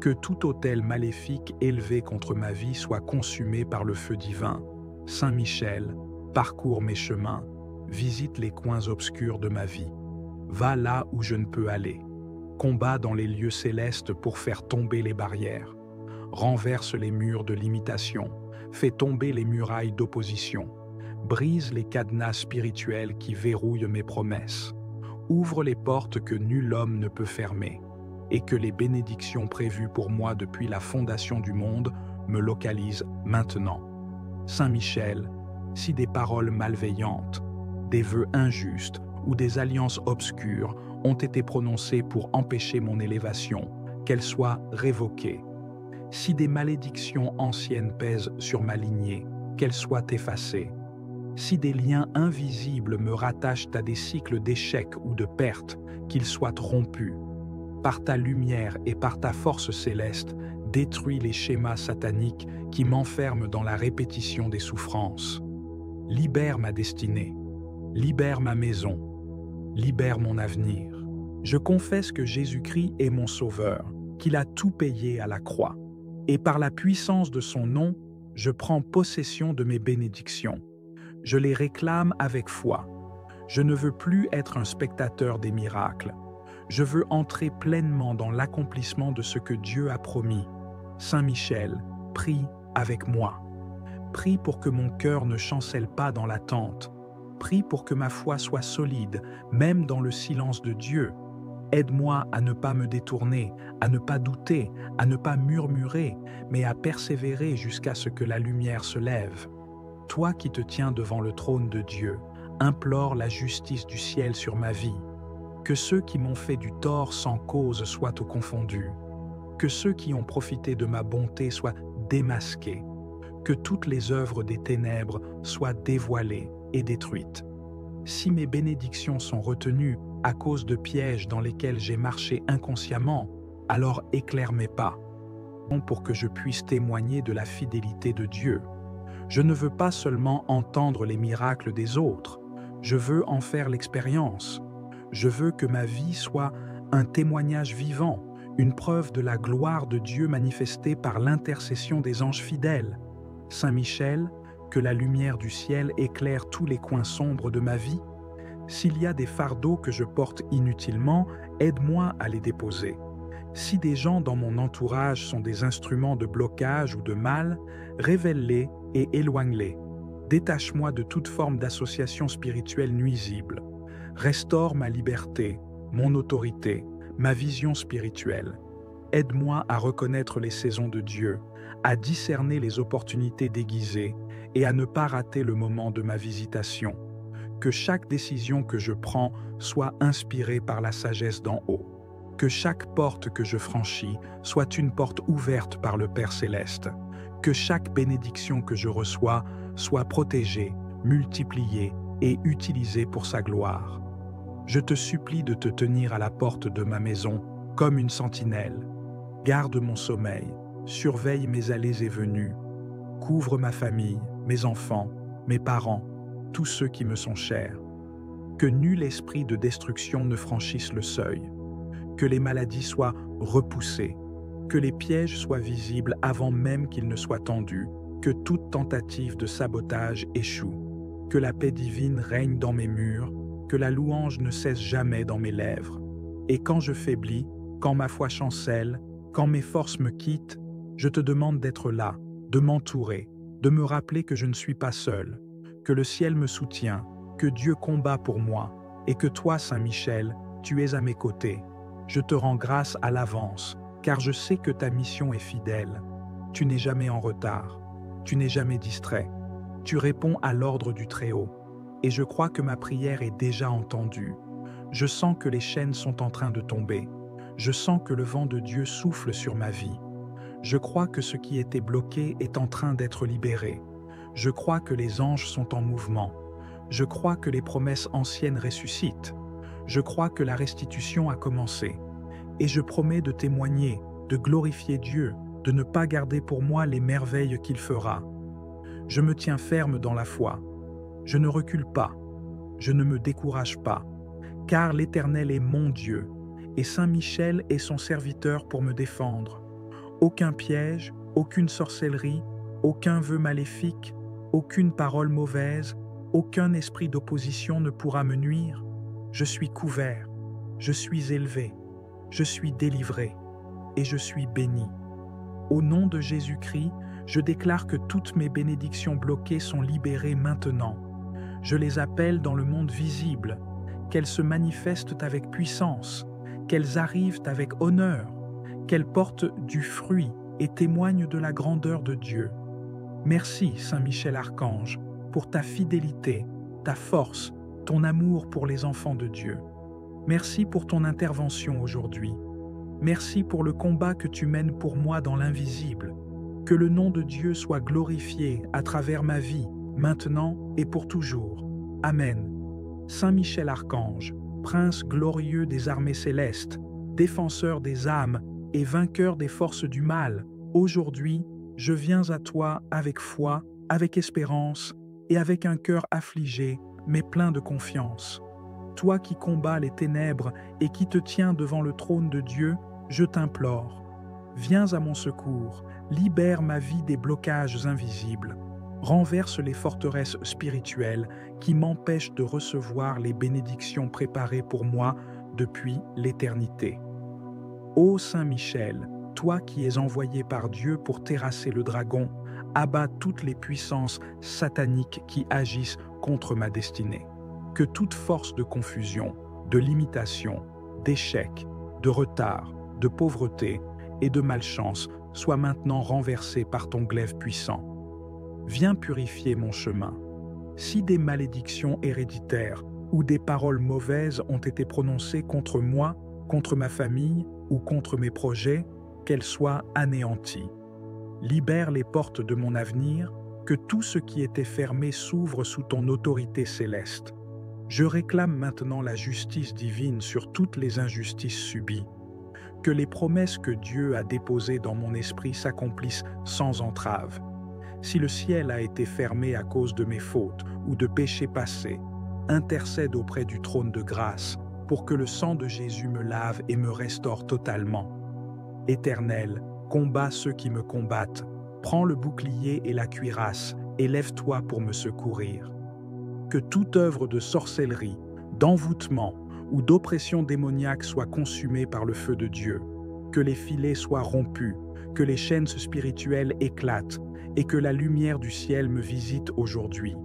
Que tout autel maléfique élevé contre ma vie soit consumé par le feu divin. Saint Michel, parcours mes chemins, visite les coins obscurs de ma vie. Va là où je ne peux aller. Combat dans les lieux célestes pour faire tomber les barrières. Renverse les murs de limitation. Fais tomber les murailles d'opposition. Brise les cadenas spirituels qui verrouillent mes promesses. Ouvre les portes que nul homme ne peut fermer. Et que les bénédictions prévues pour moi depuis la fondation du monde me localisent maintenant. Saint Michel, si des paroles malveillantes, des vœux injustes ou des alliances obscures ont été prononcées pour empêcher mon élévation, qu'elles soient révoquées. Si des malédictions anciennes pèsent sur ma lignée, qu'elles soient effacées. Si des liens invisibles me rattachent à des cycles d'échecs ou de pertes, qu'ils soient rompus. Par ta lumière et par ta force céleste, détruis les schémas sataniques qui m'enferment dans la répétition des souffrances. Libère ma destinée, libère ma maison, libère mon avenir. Je confesse que Jésus-Christ est mon Sauveur, qu'il a tout payé à la croix. Et par la puissance de son nom, je prends possession de mes bénédictions. Je les réclame avec foi. Je ne veux plus être un spectateur des miracles. Je veux entrer pleinement dans l'accomplissement de ce que Dieu a promis. Saint Michel, prie avec moi. Prie pour que mon cœur ne chancelle pas dans l'attente. Prie pour que ma foi soit solide, même dans le silence de Dieu. Aide-moi à ne pas me détourner, à ne pas douter, à ne pas murmurer, mais à persévérer jusqu'à ce que la lumière se lève. Toi qui te tiens devant le trône de Dieu, implore la justice du ciel sur ma vie. Que ceux qui m'ont fait du tort sans cause soient confondus. Que ceux qui ont profité de ma bonté soient démasqués. Que toutes les œuvres des ténèbres soient dévoilées et détruites. Si mes bénédictions sont retenues à cause de pièges dans lesquels j'ai marché inconsciemment, alors éclaire mes pas, pour que je puisse témoigner de la fidélité de Dieu. Je ne veux pas seulement entendre les miracles des autres, je veux en faire l'expérience. Je veux que ma vie soit un témoignage vivant, une preuve de la gloire de Dieu manifestée par l'intercession des anges fidèles. Saint Michel, que la lumière du ciel éclaire tous les coins sombres de ma vie. S'il y a des fardeaux que je porte inutilement, aide-moi à les déposer. Si des gens dans mon entourage sont des instruments de blocage ou de mal, révèle-les et éloigne-les. Détache-moi de toute forme d'association spirituelle nuisible. Restaure ma liberté, mon autorité, ma vision spirituelle. Aide-moi à reconnaître les saisons de Dieu, à discerner les opportunités déguisées et à ne pas rater le moment de ma visitation. Que chaque décision que je prends soit inspirée par la sagesse d'en haut. Que chaque porte que je franchis soit une porte ouverte par le Père Céleste. Que chaque bénédiction que je reçois soit protégée, multipliée et utilisée pour sa gloire. Je te supplie de te tenir à la porte de ma maison comme une sentinelle. Garde mon sommeil, surveille mes allées et venues. Couvre ma famille, mes enfants, mes parents, tous ceux qui me sont chers. Que nul esprit de destruction ne franchisse le seuil. Que les maladies soient repoussées. Que les pièges soient visibles avant même qu'ils ne soient tendus. Que toute tentative de sabotage échoue. Que la paix divine règne dans mes murs. Que la louange ne cesse jamais dans mes lèvres. Et quand je faiblis, quand ma foi chancelle, quand mes forces me quittent, je te demande d'être là, de m'entourer, de me rappeler que je ne suis pas seul, que le ciel me soutient, que Dieu combat pour moi, et que toi, Saint Michel, tu es à mes côtés. Je te rends grâce à l'avance, car je sais que ta mission est fidèle. Tu n'es jamais en retard, tu n'es jamais distrait, tu réponds à l'ordre du Très-Haut, et je crois que ma prière est déjà entendue. Je sens que les chaînes sont en train de tomber. Je sens que le vent de Dieu souffle sur ma vie. Je crois que ce qui était bloqué est en train d'être libéré. Je crois que les anges sont en mouvement. Je crois que les promesses anciennes ressuscitent. Je crois que la restitution a commencé. Et je promets de témoigner, de glorifier Dieu, de ne pas garder pour moi les merveilles qu'il fera. Je me tiens ferme dans la foi. Je ne recule pas. Je ne me décourage pas. Car l'Éternel est mon Dieu, et Saint Michel est son serviteur pour me défendre. Aucun piège, aucune sorcellerie, aucun vœu maléfique, Aucune parole mauvaise, aucun esprit d'opposition ne pourra me nuire. Je suis couvert, je suis élevé, je suis délivré et je suis béni. Au nom de Jésus-Christ, je déclare que toutes mes bénédictions bloquées sont libérées maintenant. Je les appelle dans le monde visible, qu'elles se manifestent avec puissance, qu'elles arrivent avec honneur, qu'elles portent du fruit et témoignent de la grandeur de Dieu. Merci, Saint Michel Archange, pour ta fidélité, ta force, ton amour pour les enfants de Dieu. Merci pour ton intervention aujourd'hui. Merci pour le combat que tu mènes pour moi dans l'invisible. Que le nom de Dieu soit glorifié à travers ma vie, maintenant et pour toujours. Amen. Saint Michel Archange, prince glorieux des armées célestes, défenseur des âmes et vainqueur des forces du mal, aujourd'hui, je viens à toi avec foi, avec espérance et avec un cœur affligé, mais plein de confiance. Toi qui combats les ténèbres et qui te tiens devant le trône de Dieu, je t'implore. Viens à mon secours, libère ma vie des blocages invisibles, renverse les forteresses spirituelles qui m'empêchent de recevoir les bénédictions préparées pour moi depuis l'éternité. Ô Saint Michel, toi qui es envoyé par Dieu pour terrasser le dragon, abats toutes les puissances sataniques qui agissent contre ma destinée. Que toute force de confusion, de limitation, d'échec, de retard, de pauvreté et de malchance soit maintenant renversée par ton glaive puissant. Viens purifier mon chemin. Si des malédictions héréditaires ou des paroles mauvaises ont été prononcées contre moi, contre ma famille ou contre mes projets, qu'elles soient anéanties. Libère les portes de mon avenir, que tout ce qui était fermé s'ouvre sous ton autorité céleste. Je réclame maintenant la justice divine sur toutes les injustices subies. Que les promesses que Dieu a déposées dans mon esprit s'accomplissent sans entrave. Si le ciel a été fermé à cause de mes fautes ou de péchés passés, intercède auprès du trône de grâce pour que le sang de Jésus me lave et me restaure totalement. Éternel, combats ceux qui me combattent. Prends le bouclier et la cuirasse et lève-toi pour me secourir. Que toute œuvre de sorcellerie, d'envoûtement ou d'oppression démoniaque soit consumée par le feu de Dieu. Que les filets soient rompus, que les chaînes spirituelles éclatent et que la lumière du ciel me visite aujourd'hui.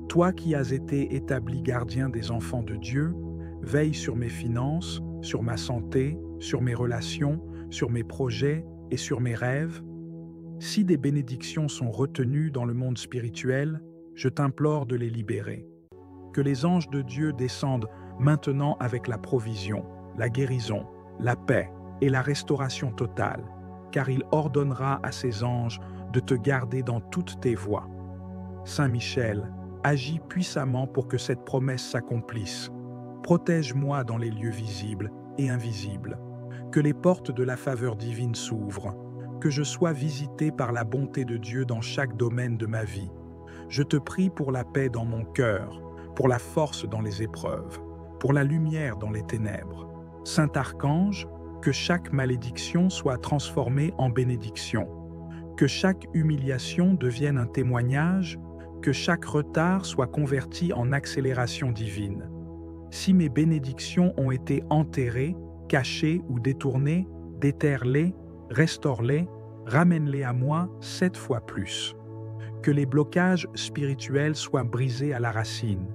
Toi qui as été établi gardien des enfants de Dieu, veille sur mes finances, sur ma santé, sur mes relations, sur mes projets et sur mes rêves. Si des bénédictions sont retenues dans le monde spirituel, je t'implore de les libérer. Que les anges de Dieu descendent maintenant avec la provision, la guérison, la paix et la restauration totale, car il ordonnera à ses anges de te garder dans toutes tes voies. Saint Michel, agis puissamment pour que cette promesse s'accomplisse. Protège-moi dans les lieux visibles et invisibles. Que les portes de la faveur divine s'ouvrent. Que je sois visité par la bonté de Dieu dans chaque domaine de ma vie. Je te prie pour la paix dans mon cœur, pour la force dans les épreuves, pour la lumière dans les ténèbres. Saint Archange, que chaque malédiction soit transformée en bénédiction. Que chaque humiliation devienne un témoignage, que chaque retard soit converti en accélération divine. Si mes bénédictions ont été enterrées, cachées ou détournées, déterre-les, restaure-les, ramène-les à moi 7 fois plus. Que les blocages spirituels soient brisés à la racine.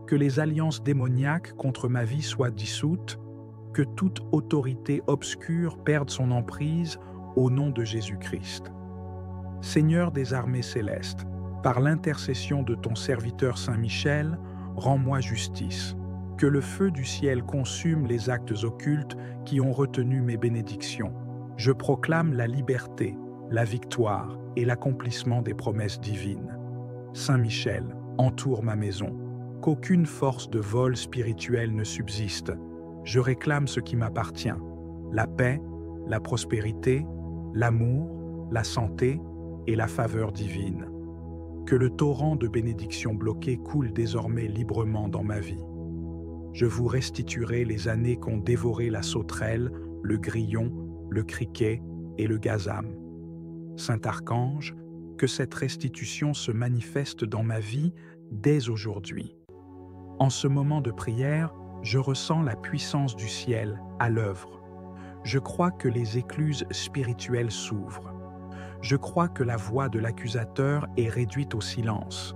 Que les alliances démoniaques contre ma vie soient dissoutes. Que toute autorité obscure perde son emprise au nom de Jésus-Christ. Seigneur des armées célestes, par l'intercession de ton serviteur Saint Michel, rends-moi justice. Que le feu du ciel consume les actes occultes qui ont retenu mes bénédictions. Je proclame la liberté, la victoire et l'accomplissement des promesses divines. Saint Michel, entoure ma maison. Qu'aucune force de vol spirituel ne subsiste. Je réclame ce qui m'appartient. La paix, la prospérité, l'amour, la santé et la faveur divine. Que le torrent de bénédictions bloquées coule désormais librement dans ma vie. Je vous restituerai les années qu'ont dévoré la sauterelle, le grillon, le criquet et le gazam. Saint Archange, que cette restitution se manifeste dans ma vie dès aujourd'hui. En ce moment de prière, je ressens la puissance du ciel à l'œuvre. Je crois que les écluses spirituelles s'ouvrent. Je crois que la voix de l'accusateur est réduite au silence.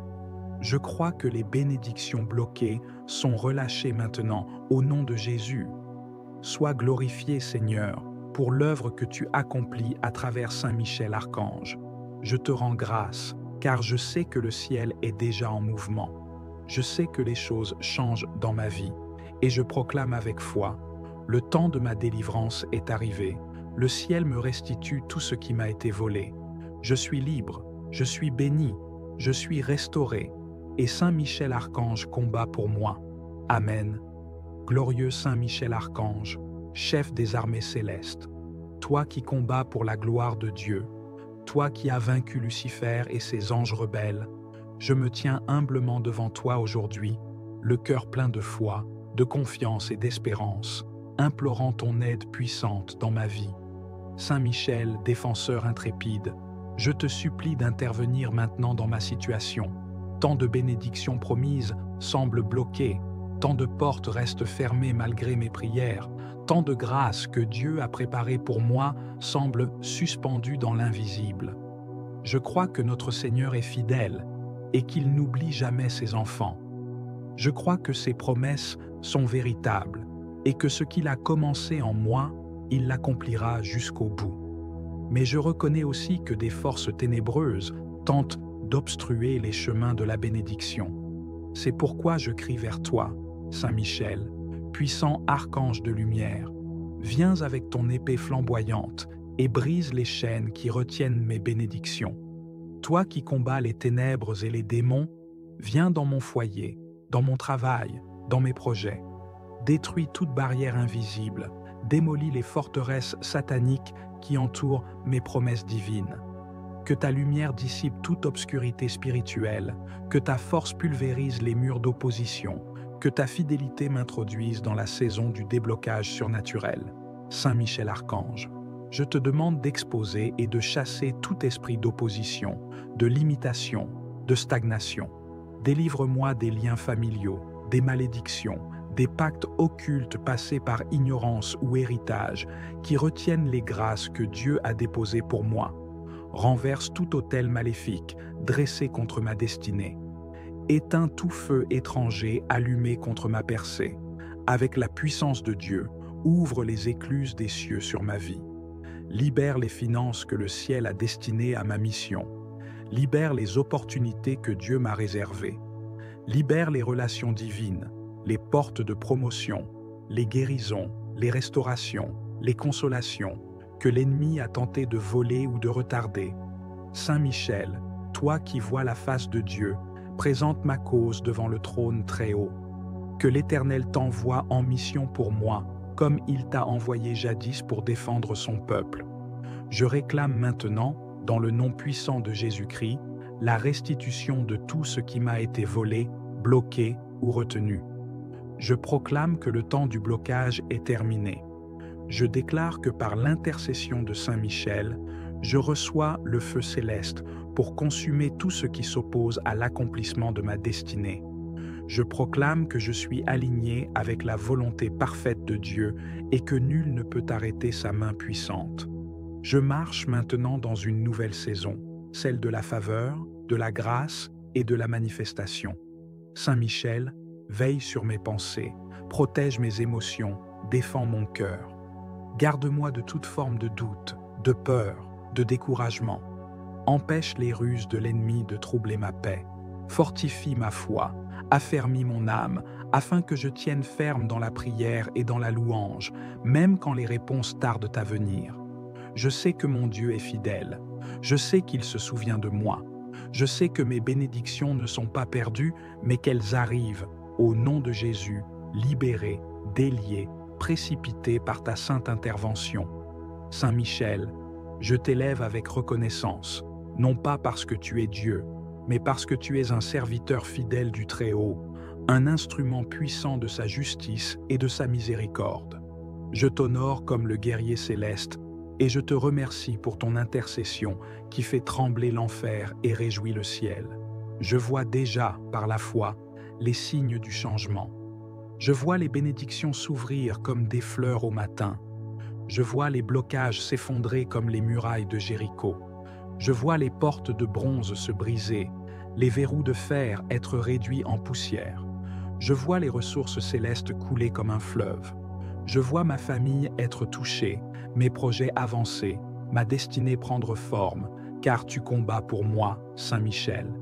Je crois que les bénédictions bloquées sont relâchées maintenant au nom de Jésus. Sois glorifié, Seigneur, pour l'œuvre que tu accomplis à travers Saint Michel Archange. Je te rends grâce, car je sais que le ciel est déjà en mouvement. Je sais que les choses changent dans ma vie, et je proclame avec foi, le temps de ma délivrance est arrivé. Le ciel me restitue tout ce qui m'a été volé. Je suis libre, je suis béni, je suis restauré, et Saint Michel Archange combat pour moi. Amen. Glorieux Saint Michel Archange, chef des armées célestes, toi qui combats pour la gloire de Dieu, toi qui as vaincu Lucifer et ses anges rebelles, je me tiens humblement devant toi aujourd'hui, le cœur plein de foi, de confiance et d'espérance, implorant ton aide puissante dans ma vie. Saint Michel, défenseur intrépide, je te supplie d'intervenir maintenant dans ma situation. Tant de bénédictions promises semblent bloquées, tant de portes restent fermées malgré mes prières, tant de grâces que Dieu a préparées pour moi semblent suspendues dans l'invisible. Je crois que notre Seigneur est fidèle et qu'il n'oublie jamais ses enfants. Je crois que ses promesses sont véritables et que ce qu'il a commencé en moi, il l'accomplira jusqu'au bout. Mais je reconnais aussi que des forces ténébreuses tentent d'obstruer les chemins de la bénédiction. C'est pourquoi je crie vers toi, Saint Michel, puissant archange de lumière. Viens avec ton épée flamboyante et brise les chaînes qui retiennent mes bénédictions. Toi qui combats les ténèbres et les démons, viens dans mon foyer, dans mon travail, dans mes projets. Détruis toute barrière invisible, démolis les forteresses sataniques qui entourent mes promesses divines. Que ta lumière dissipe toute obscurité spirituelle, que ta force pulvérise les murs d'opposition, que ta fidélité m'introduise dans la saison du déblocage surnaturel. Saint Michel Archange, je te demande d'exposer et de chasser tout esprit d'opposition, de limitation, de stagnation. Délivre-moi des liens familiaux, des malédictions, des pactes occultes passés par ignorance ou héritage qui retiennent les grâces que Dieu a déposées pour moi. Renverse tout autel maléfique dressé contre ma destinée. Éteins tout feu étranger allumé contre ma percée. Avec la puissance de Dieu, ouvre les écluses des cieux sur ma vie. Libère les finances que le ciel a destinées à ma mission. Libère les opportunités que Dieu m'a réservées. Libère les relations divines, les portes de promotion, les guérisons, les restaurations, les consolations que l'ennemi a tenté de voler ou de retarder. Saint Michel, toi qui vois la face de Dieu, présente ma cause devant le trône très haut. Que l'Éternel t'envoie en mission pour moi, comme il t'a envoyé jadis pour défendre son peuple. Je réclame maintenant, dans le nom puissant de Jésus-Christ, la restitution de tout ce qui m'a été volé, bloqué ou retenu. Je proclame que le temps du blocage est terminé. Je déclare que par l'intercession de Saint Michel, je reçois le feu céleste pour consumer tout ce qui s'oppose à l'accomplissement de ma destinée. Je proclame que je suis aligné avec la volonté parfaite de Dieu et que nul ne peut arrêter sa main puissante. Je marche maintenant dans une nouvelle saison, celle de la faveur, de la grâce et de la manifestation. Saint Michel, veille sur mes pensées, protège mes émotions, défends mon cœur. Garde-moi de toute forme de doute, de peur, de découragement. Empêche les ruses de l'ennemi de troubler ma paix. Fortifie ma foi, affermis mon âme, afin que je tienne ferme dans la prière et dans la louange, même quand les réponses tardent à venir. Je sais que mon Dieu est fidèle. Je sais qu'il se souvient de moi. Je sais que mes bénédictions ne sont pas perdues, mais qu'elles arrivent, au nom de Jésus, libérées, déliées, précipitées par ta sainte intervention. Saint Michel, je t'élève avec reconnaissance, non pas parce que tu es Dieu, mais parce que tu es un serviteur fidèle du Très-Haut, un instrument puissant de sa justice et de sa miséricorde. Je t'honore comme le guerrier céleste, Et je te remercie pour ton intercession qui fait trembler l'enfer et réjouit le ciel. Je vois déjà, par la foi, les signes du changement. Je vois les bénédictions s'ouvrir comme des fleurs au matin. Je vois les blocages s'effondrer comme les murailles de Jéricho. Je vois les portes de bronze se briser, les verrous de fer être réduits en poussière. Je vois les ressources célestes couler comme un fleuve. Je vois ma famille être touchée, mes projets avancer, ma destinée prendre forme, car tu combats pour moi, Saint Michel.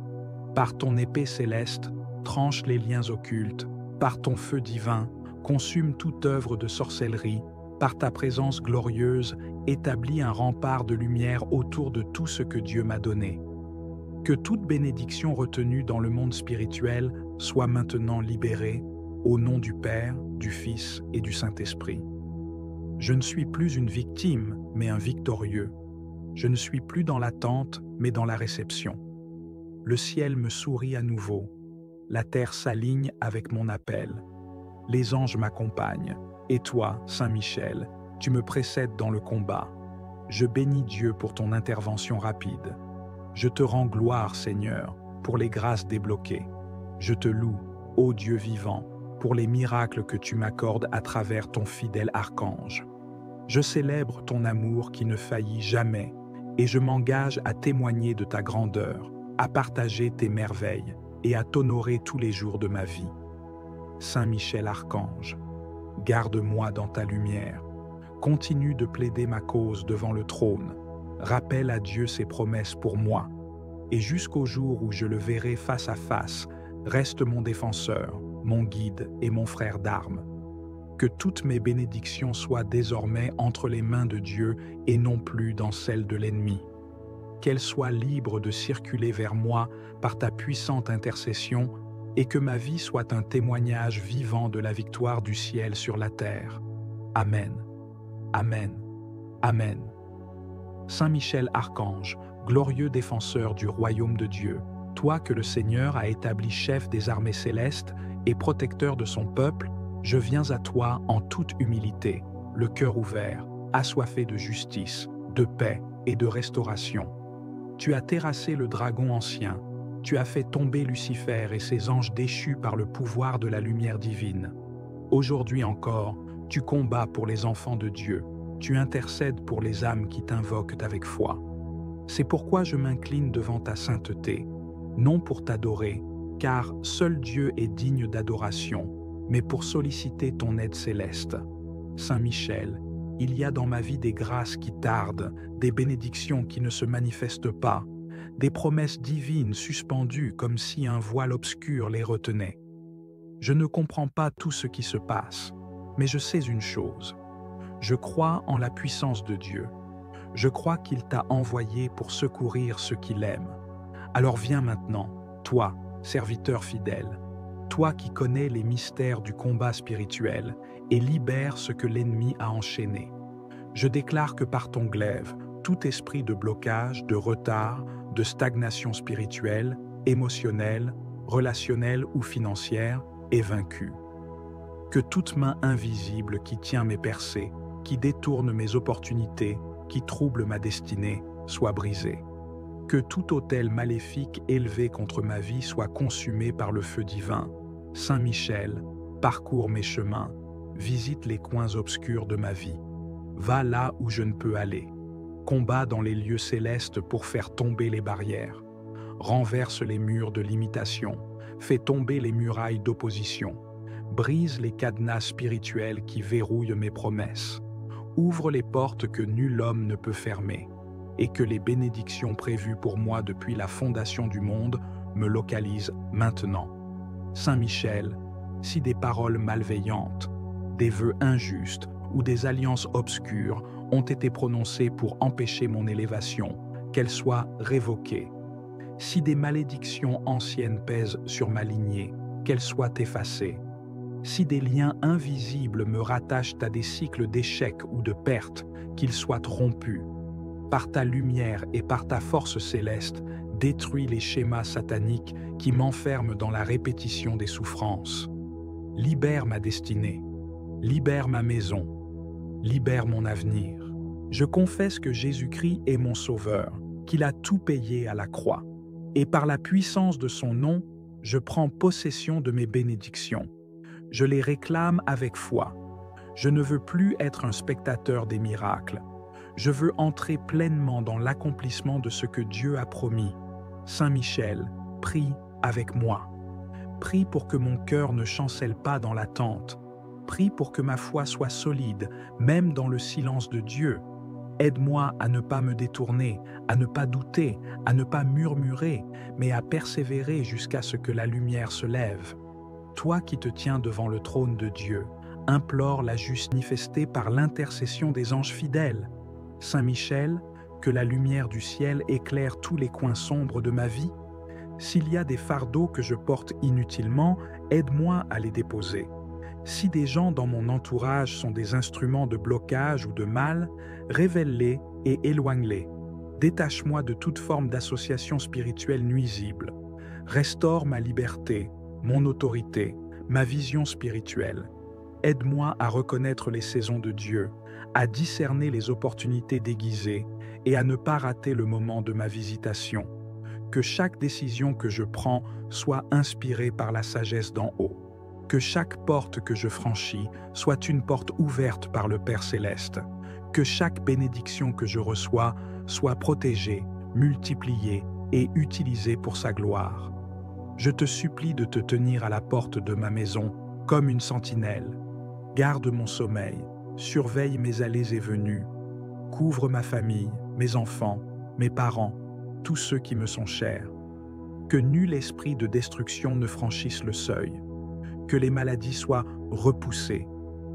Par ton épée céleste, tranche les liens occultes, par ton feu divin, consume toute œuvre de sorcellerie, par ta présence glorieuse, établis un rempart de lumière autour de tout ce que Dieu m'a donné. Que toute bénédiction retenue dans le monde spirituel soit maintenant libérée, au nom du Père, du Fils et du Saint-Esprit. Je ne suis plus une victime, mais un victorieux. Je ne suis plus dans l'attente, mais dans la réception. Le ciel me sourit à nouveau. La terre s'aligne avec mon appel. Les anges m'accompagnent. Et toi, Saint Michel, tu me précèdes dans le combat. Je bénis Dieu pour ton intervention rapide. Je te rends gloire, Seigneur, pour les grâces débloquées. Je te loue, ô Dieu vivant, pour les miracles que tu m'accordes à travers ton fidèle archange. Je célèbre ton amour qui ne faillit jamais, et je m'engage à témoigner de ta grandeur, à partager tes merveilles et à t'honorer tous les jours de ma vie. Saint Michel Archange, garde-moi dans ta lumière. Continue de plaider ma cause devant le trône. Rappelle à Dieu ses promesses pour moi. Et jusqu'au jour où je le verrai face à face, reste mon défenseur, mon guide et mon frère d'armes. Que toutes mes bénédictions soient désormais entre les mains de Dieu et non plus dans celles de l'ennemi. Qu'elles soient libres de circuler vers moi par ta puissante intercession et que ma vie soit un témoignage vivant de la victoire du ciel sur la terre. Amen. Amen. Amen. Saint Michel Archange, glorieux défenseur du royaume de Dieu, toi que le Seigneur a établi chef des armées célestes et protecteur de son peuple, je viens à toi en toute humilité, le cœur ouvert, assoiffé de justice, de paix et de restauration. Tu as terrassé le dragon ancien, tu as fait tomber Lucifer et ses anges déchus par le pouvoir de la lumière divine. Aujourd'hui encore, tu combats pour les enfants de Dieu, tu intercèdes pour les âmes qui t'invoquent avec foi. C'est pourquoi je m'incline devant ta sainteté, non pour t'adorer, car seul Dieu est digne d'adoration, mais pour solliciter ton aide céleste. Saint Michel, il y a dans ma vie des grâces qui tardent, des bénédictions qui ne se manifestent pas, des promesses divines suspendues comme si un voile obscur les retenait. Je ne comprends pas tout ce qui se passe, mais je sais une chose. Je crois en la puissance de Dieu. Je crois qu'il t'a envoyé pour secourir ceux qui l'aiment. Alors viens maintenant, toi, serviteur fidèle, toi qui connais les mystères du combat spirituel, et libère ce que l'ennemi a enchaîné. Je déclare que par ton glaive, tout esprit de blocage, de retard, de stagnation spirituelle, émotionnelle, relationnelle ou financière est vaincu. Que toute main invisible qui tient mes percées, qui détourne mes opportunités, qui trouble ma destinée, soit brisée. Que tout autel maléfique élevé contre ma vie soit consumé par le feu divin. Saint Michel, parcours mes chemins, visite les coins obscurs de ma vie. Va là où je ne peux aller. Combat dans les lieux célestes pour faire tomber les barrières. Renverse les murs de limitation. Fais tomber les murailles d'opposition. Brise les cadenas spirituels qui verrouillent mes promesses. Ouvre les portes que nul homme ne peut fermer. Et que les bénédictions prévues pour moi depuis la fondation du monde me localisent maintenant. Saint Michel, si des paroles malveillantes, des vœux injustes ou des alliances obscures ont été prononcées pour empêcher mon élévation, qu'elles soient révoquées. Si des malédictions anciennes pèsent sur ma lignée, qu'elles soient effacées. Si des liens invisibles me rattachent à des cycles d'échecs ou de pertes, qu'ils soient rompus. Par ta lumière et par ta force céleste, détruis les schémas sataniques qui m'enferment dans la répétition des souffrances. Libère ma destinée, libère ma maison, libère mon avenir. Je confesse que Jésus-Christ est mon Sauveur, qu'il a tout payé à la croix. Et par la puissance de son nom, je prends possession de mes bénédictions. Je les réclame avec foi. Je ne veux plus être un spectateur des miracles. Je veux entrer pleinement dans l'accomplissement de ce que Dieu a promis. Saint Michel, prie avec moi. Prie pour que mon cœur ne chancelle pas dans l'attente. Prie pour que ma foi soit solide, même dans le silence de Dieu. Aide-moi à ne pas me détourner, à ne pas douter, à ne pas murmurer, mais à persévérer jusqu'à ce que la lumière se lève. Toi qui te tiens devant le trône de Dieu, implore la justice manifestée par l'intercession des anges fidèles. Saint Michel, que la lumière du ciel éclaire tous les coins sombres de ma vie. S'il y a des fardeaux que je porte inutilement, aide-moi à les déposer. Si des gens dans mon entourage sont des instruments de blocage ou de mal, révèle-les et éloigne-les. Détache-moi de toute forme d'association spirituelle nuisible. Restaure ma liberté, mon autorité, ma vision spirituelle. Aide-moi à reconnaître les saisons de Dieu, à discerner les opportunités déguisées et à ne pas rater le moment de ma visitation. Que chaque décision que je prends soit inspirée par la sagesse d'en haut. Que chaque porte que je franchis soit une porte ouverte par le Père Céleste. Que chaque bénédiction que je reçois soit protégée, multipliée et utilisée pour sa gloire. Je te supplie de te tenir à la porte de ma maison comme une sentinelle. Garde mon sommeil, surveille mes allées et venues. Couvre ma famille, mes enfants, mes parents, tous ceux qui me sont chers. Que nul esprit de destruction ne franchisse le seuil. Que les maladies soient repoussées,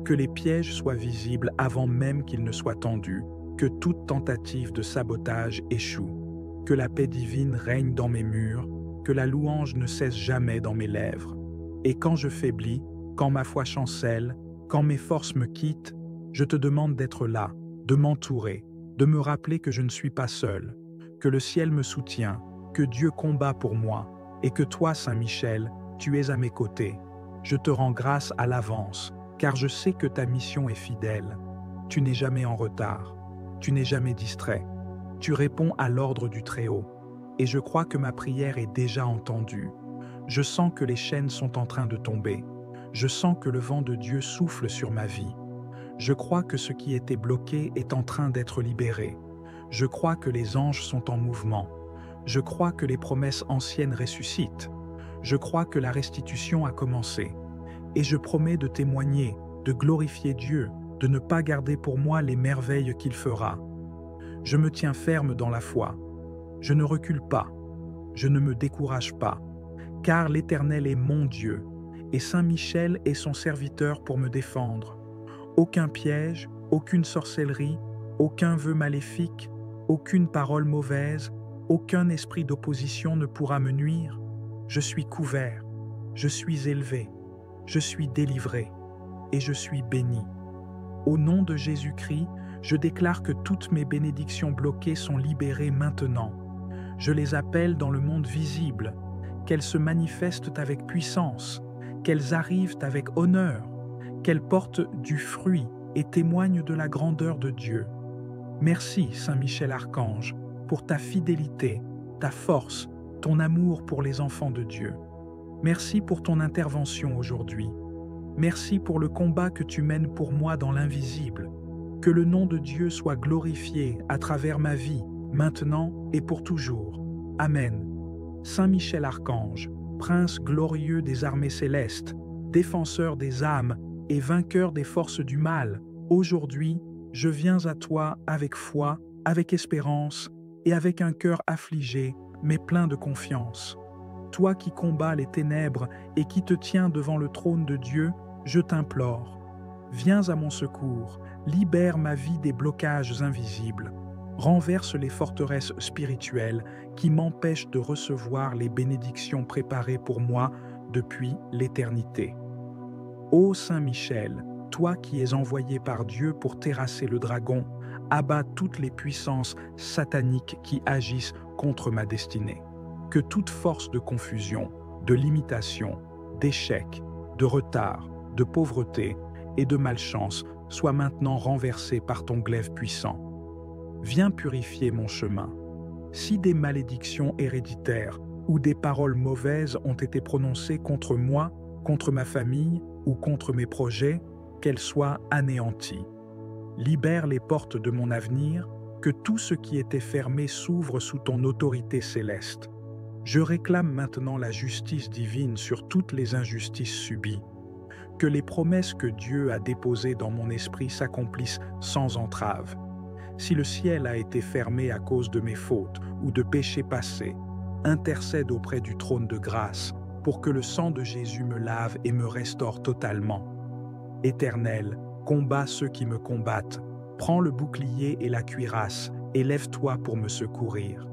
que les pièges soient visibles avant même qu'ils ne soient tendus, que toute tentative de sabotage échoue, que la paix divine règne dans mes murs, que la louange ne cesse jamais dans mes lèvres. Et quand je faiblis, quand ma foi chancelle, quand mes forces me quittent, je te demande d'être là, de m'entourer, de me rappeler que je ne suis pas seul, que le ciel me soutient, que Dieu combat pour moi, et que toi, Saint Michel, tu es à mes côtés. Je te rends grâce à l'avance, car je sais que ta mission est fidèle. Tu n'es jamais en retard, tu n'es jamais distrait. Tu réponds à l'ordre du Très-Haut, et je crois que ma prière est déjà entendue. Je sens que les chaînes sont en train de tomber. Je sens que le vent de Dieu souffle sur ma vie. Je crois que ce qui était bloqué est en train d'être libéré. Je crois que les anges sont en mouvement. Je crois que les promesses anciennes ressuscitent. Je crois que la restitution a commencé. Et je promets de témoigner, de glorifier Dieu, de ne pas garder pour moi les merveilles qu'il fera. Je me tiens ferme dans la foi. Je ne recule pas. Je ne me décourage pas. Car l'Éternel est mon Dieu, et Saint Michel est son serviteur pour me défendre. Aucun piège, aucune sorcellerie, aucun vœu maléfique, aucune parole mauvaise, aucun esprit d'opposition ne pourra me nuire. Je suis couvert, je suis élevé, je suis délivré et je suis béni. Au nom de Jésus-Christ, je déclare que toutes mes bénédictions bloquées sont libérées maintenant. Je les appelle dans le monde visible, qu'elles se manifestent avec puissance, qu'elles arrivent avec honneur, qu'elles portent du fruit et témoignent de la grandeur de Dieu. Merci, Saint Michel Archange, pour ta fidélité, ta force, ton amour pour les enfants de Dieu. Merci pour ton intervention aujourd'hui. Merci pour le combat que tu mènes pour moi dans l'invisible. Que le nom de Dieu soit glorifié à travers ma vie, maintenant et pour toujours. Amen. Saint Michel Archange, prince glorieux des armées célestes, défenseur des âmes et vainqueur des forces du mal, aujourd'hui, je viens à toi avec foi, avec espérance et avec un cœur affligé, mais plein de confiance. Toi qui combats les ténèbres et qui te tiens devant le trône de Dieu, je t'implore. Viens à mon secours, libère ma vie des blocages invisibles, renverse les forteresses spirituelles qui m'empêchent de recevoir les bénédictions préparées pour moi depuis l'éternité. Ô Saint Michel, toi qui es envoyé par Dieu pour terrasser le dragon, abats toutes les puissances sataniques qui agissent contre ma destinée. Que toute force de confusion, de limitation, d'échec, de retard, de pauvreté et de malchance soit maintenant renversée par ton glaive puissant. viens purifier mon chemin. Si des malédictions héréditaires ou des paroles mauvaises ont été prononcées contre moi, contre ma famille ou contre mes projets, qu'elles soient anéanties. Libère les portes de mon avenir, que tout ce qui était fermé s'ouvre sous ton autorité céleste. Je réclame maintenant la justice divine sur toutes les injustices subies. Que les promesses que Dieu a déposées dans mon esprit s'accomplissent sans entrave. Si le ciel a été fermé à cause de mes fautes ou de péchés passés, intercède auprès du trône de grâce pour que le sang de Jésus me lave et me restaure totalement. Éternel, combats ceux qui me combattent. Prends le bouclier et la cuirasse et lève-toi pour me secourir.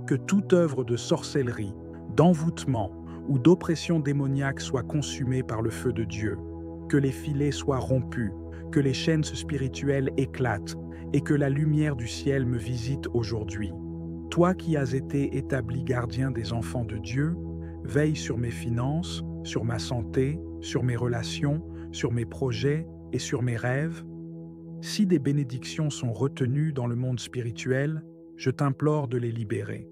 Que toute œuvre de sorcellerie, d'envoûtement ou d'oppression démoniaque soit consumée par le feu de Dieu. Que les filets soient rompus, que les chaînes spirituelles éclatent et que la lumière du ciel me visite aujourd'hui. Toi qui as été établi gardien des enfants de Dieu, veille sur mes finances, sur ma santé, sur mes relations, sur mes projets et sur mes rêves. Si des bénédictions sont retenues dans le monde spirituel, je t'implore de les libérer.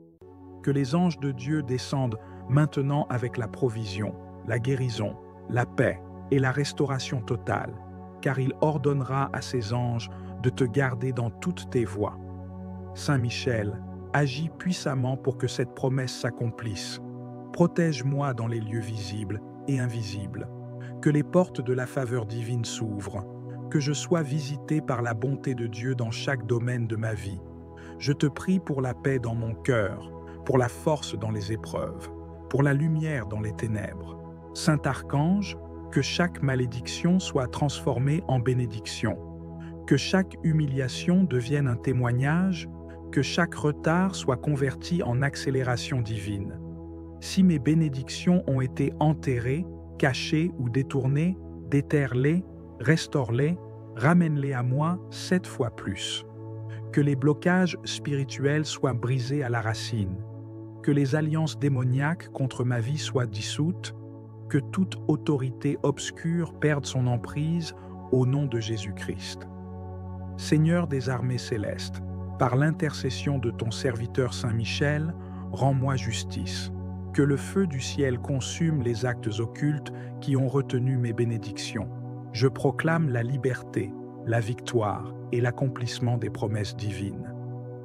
Que les anges de Dieu descendent maintenant avec la provision, la guérison, la paix et la restauration totale, car il ordonnera à ses anges de te garder dans toutes tes voies. Saint Michel, agis puissamment pour que cette promesse s'accomplisse. Protège-moi dans les lieux visibles et invisibles. Que les portes de la faveur divine s'ouvrent. Que je sois visité par la bonté de Dieu dans chaque domaine de ma vie. Je te prie pour la paix dans mon cœur, pour la force dans les épreuves, pour la lumière dans les ténèbres. Saint Archange, que chaque malédiction soit transformée en bénédiction. Que chaque humiliation devienne un témoignage, que chaque retard soit converti en accélération divine. Si mes bénédictions ont été enterrées, cachées ou détournées, déterre-les, restaure-les, ramène-les à moi 7 fois plus. Que les blocages spirituels soient brisés à la racine. Que les alliances démoniaques contre ma vie soient dissoutes. Que toute autorité obscure perde son emprise au nom de Jésus-Christ. Seigneur des armées célestes, par l'intercession de ton serviteur Saint Michel, rends-moi justice. Que le feu du ciel consume les actes occultes qui ont retenu mes bénédictions. Je proclame la liberté, la victoire et l'accomplissement des promesses divines.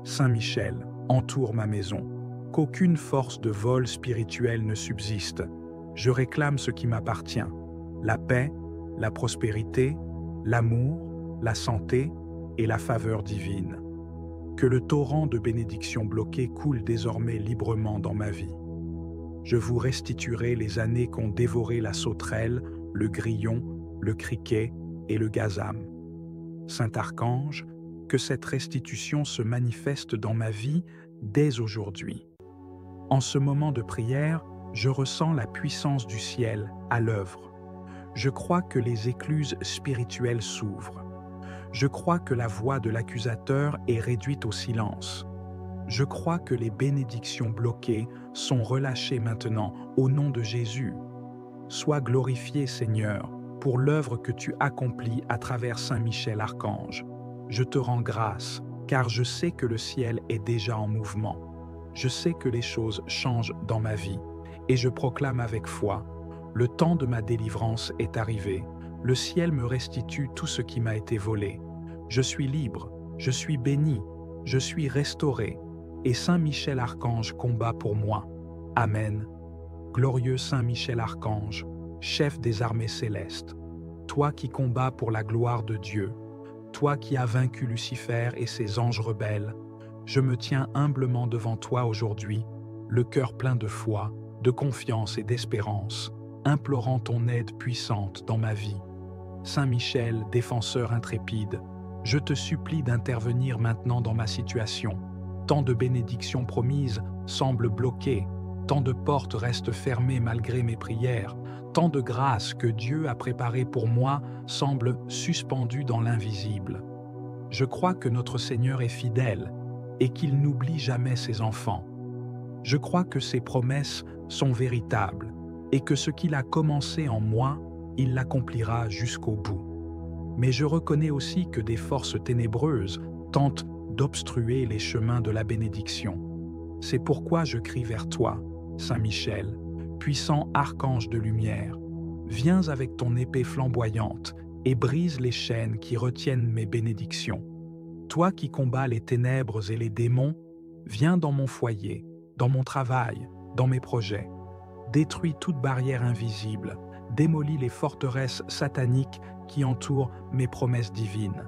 Saint Michel, entoure ma maison. Qu'aucune force de vol spirituel ne subsiste. Je réclame ce qui m'appartient. La paix, la prospérité, l'amour, la santé et la faveur divine. Que le torrent de bénédictions bloquées coule désormais librement dans ma vie. Je vous restituerai les années qu'ont dévoré la sauterelle, le grillon, le criquet et le gazam. Saint Archange, que cette restitution se manifeste dans ma vie dès aujourd'hui. En ce moment de prière, je ressens la puissance du ciel à l'œuvre. Je crois que les écluses spirituelles s'ouvrent. Je crois que la voix de l'accusateur est réduite au silence. Je crois que les bénédictions bloquées sont relâchées maintenant au nom de Jésus. Sois glorifié, Seigneur, pour l'œuvre que tu accomplis à travers Saint Michel Archange. Je te rends grâce, car je sais que le ciel est déjà en mouvement. Je sais que les choses changent dans ma vie, et je proclame avec foi, le temps de ma délivrance est arrivé. Le ciel me restitue tout ce qui m'a été volé. Je suis libre, je suis béni, je suis restauré, et Saint Michel Archange combat pour moi. Amen. Glorieux Saint Michel Archange, chef des armées célestes, toi qui combats pour la gloire de Dieu, toi qui as vaincu Lucifer et ses anges rebelles, je me tiens humblement devant toi aujourd'hui, le cœur plein de foi, de confiance et d'espérance, implorant ton aide puissante dans ma vie. Saint Michel, défenseur intrépide, je te supplie d'intervenir maintenant dans ma situation. Tant de bénédictions promises semblent bloquées, tant de portes restent fermées malgré mes prières, tant de grâces que Dieu a préparées pour moi semblent suspendues dans l'invisible. Je crois que notre Seigneur est fidèle et qu'il n'oublie jamais ses enfants. Je crois que ses promesses sont véritables et que ce qu'il a commencé en moi, il l'accomplira jusqu'au bout. Mais je reconnais aussi que des forces ténébreuses tentent d'obstruer les chemins de la bénédiction. C'est pourquoi je crie vers toi, Saint Michel, puissant archange de lumière. Viens avec ton épée flamboyante et brise les chaînes qui retiennent mes bénédictions. Toi qui combats les ténèbres et les démons, viens dans mon foyer, dans mon travail, dans mes projets. Détruis toute barrière invisible, démolis les forteresses sataniques qui entourent mes promesses divines.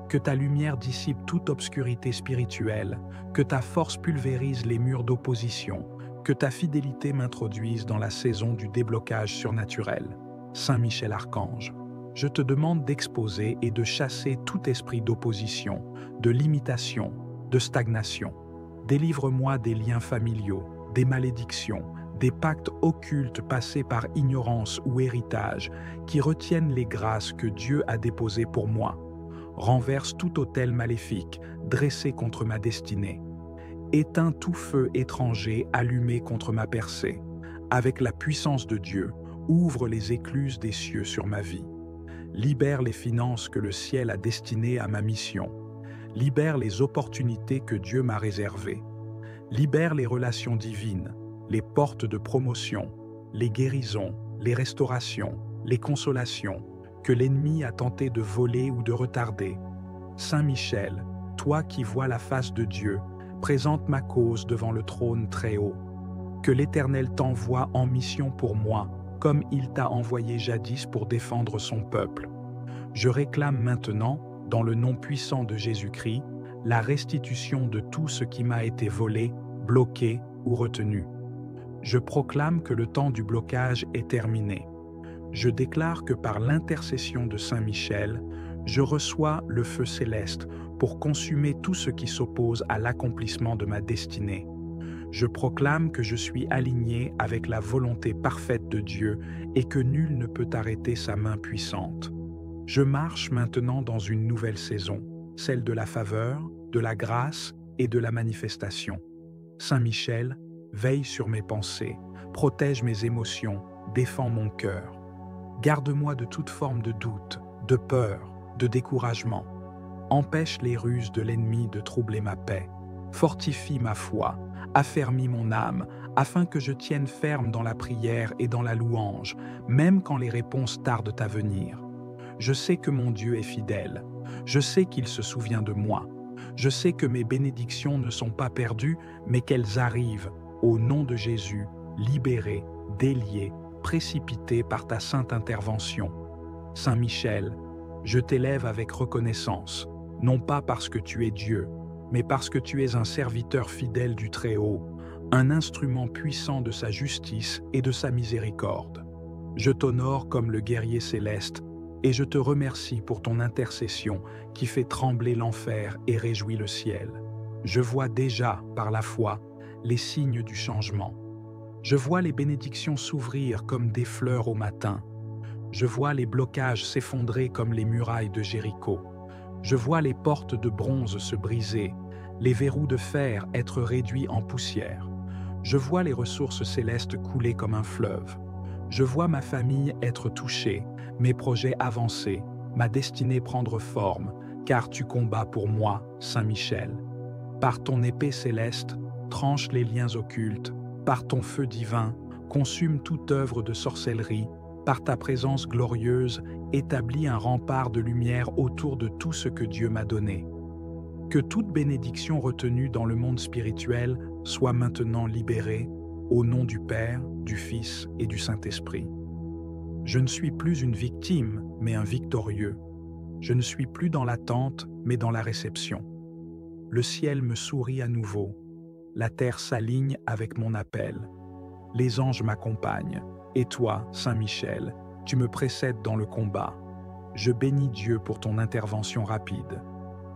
Que ta lumière dissipe toute obscurité spirituelle, que ta force pulvérise les murs d'opposition, que ta fidélité m'introduise dans la saison du déblocage surnaturel. Saint Michel Archange, je te demande d'exposer et de chasser tout esprit d'opposition, de limitation, de stagnation. Délivre-moi des liens familiaux, des malédictions, des pactes occultes passés par ignorance ou héritage qui retiennent les grâces que Dieu a déposées pour moi. Renverse tout autel maléfique dressé contre ma destinée. Éteins tout feu étranger allumé contre ma percée. Avec la puissance de Dieu, ouvre les écluses des cieux sur ma vie. Libère les finances que le ciel a destinées à ma mission. Libère les opportunités que Dieu m'a réservées. Libère les relations divines, les portes de promotion, les guérisons, les restaurations, les consolations que l'ennemi a tenté de voler ou de retarder. Saint Michel, toi qui vois la face de Dieu, présente ma cause devant le trône très haut. Que l'Éternel t'envoie en mission pour moi, comme il t'a envoyé jadis pour défendre son peuple. Je réclame maintenant, dans le nom puissant de Jésus-Christ, la restitution de tout ce qui m'a été volé, bloqué ou retenu. Je proclame que le temps du blocage est terminé. Je déclare que par l'intercession de Saint Michel, je reçois le feu céleste pour consumer tout ce qui s'oppose à l'accomplissement de ma destinée. Je proclame que je suis aligné avec la volonté parfaite de Dieu et que nul ne peut arrêter sa main puissante. Je marche maintenant dans une nouvelle saison, celle de la faveur, de la grâce et de la manifestation. Saint Michel, veille sur mes pensées, protège mes émotions, défends mon cœur. Garde-moi de toute forme de doute, de peur, de découragement. Empêche les ruses de l'ennemi de troubler ma paix. Fortifie ma foi, affermis mon âme, afin que je tienne ferme dans la prière et dans la louange, même quand les réponses tardent à venir. Je sais que mon Dieu est fidèle. Je sais qu'il se souvient de moi. Je sais que mes bénédictions ne sont pas perdues, mais qu'elles arrivent, au nom de Jésus, libérées, déliées, précipitées par ta sainte intervention. Saint Michel, je t'élève avec reconnaissance, non pas parce que tu es Dieu, mais parce que tu es un serviteur fidèle du Très-Haut, un instrument puissant de sa justice et de sa miséricorde. Je t'honore comme le guerrier céleste, et je te remercie pour ton intercession qui fait trembler l'enfer et réjouit le ciel. Je vois déjà, par la foi, les signes du changement. Je vois les bénédictions s'ouvrir comme des fleurs au matin. Je vois les blocages s'effondrer comme les murailles de Jéricho. Je vois les portes de bronze se briser, les verrous de fer être réduits en poussière. Je vois les ressources célestes couler comme un fleuve. Je vois ma famille être touchée, mes projets avancer, ma destinée prendre forme, car tu combats pour moi, Saint Michel. Par ton épée céleste, tranche les liens occultes, par ton feu divin, consume toute œuvre de sorcellerie, par ta présence glorieuse, établis un rempart de lumière autour de tout ce que Dieu m'a donné. Que toute bénédiction retenue dans le monde spirituel soit maintenant libérée, au nom du Père, du Fils et du Saint-Esprit. Je ne suis plus une victime, mais un victorieux. Je ne suis plus dans l'attente, mais dans la réception. Le ciel me sourit à nouveau. La terre s'aligne avec mon appel. Les anges m'accompagnent. Et toi, Saint Michel, tu me précèdes dans le combat. Je bénis Dieu pour ton intervention rapide.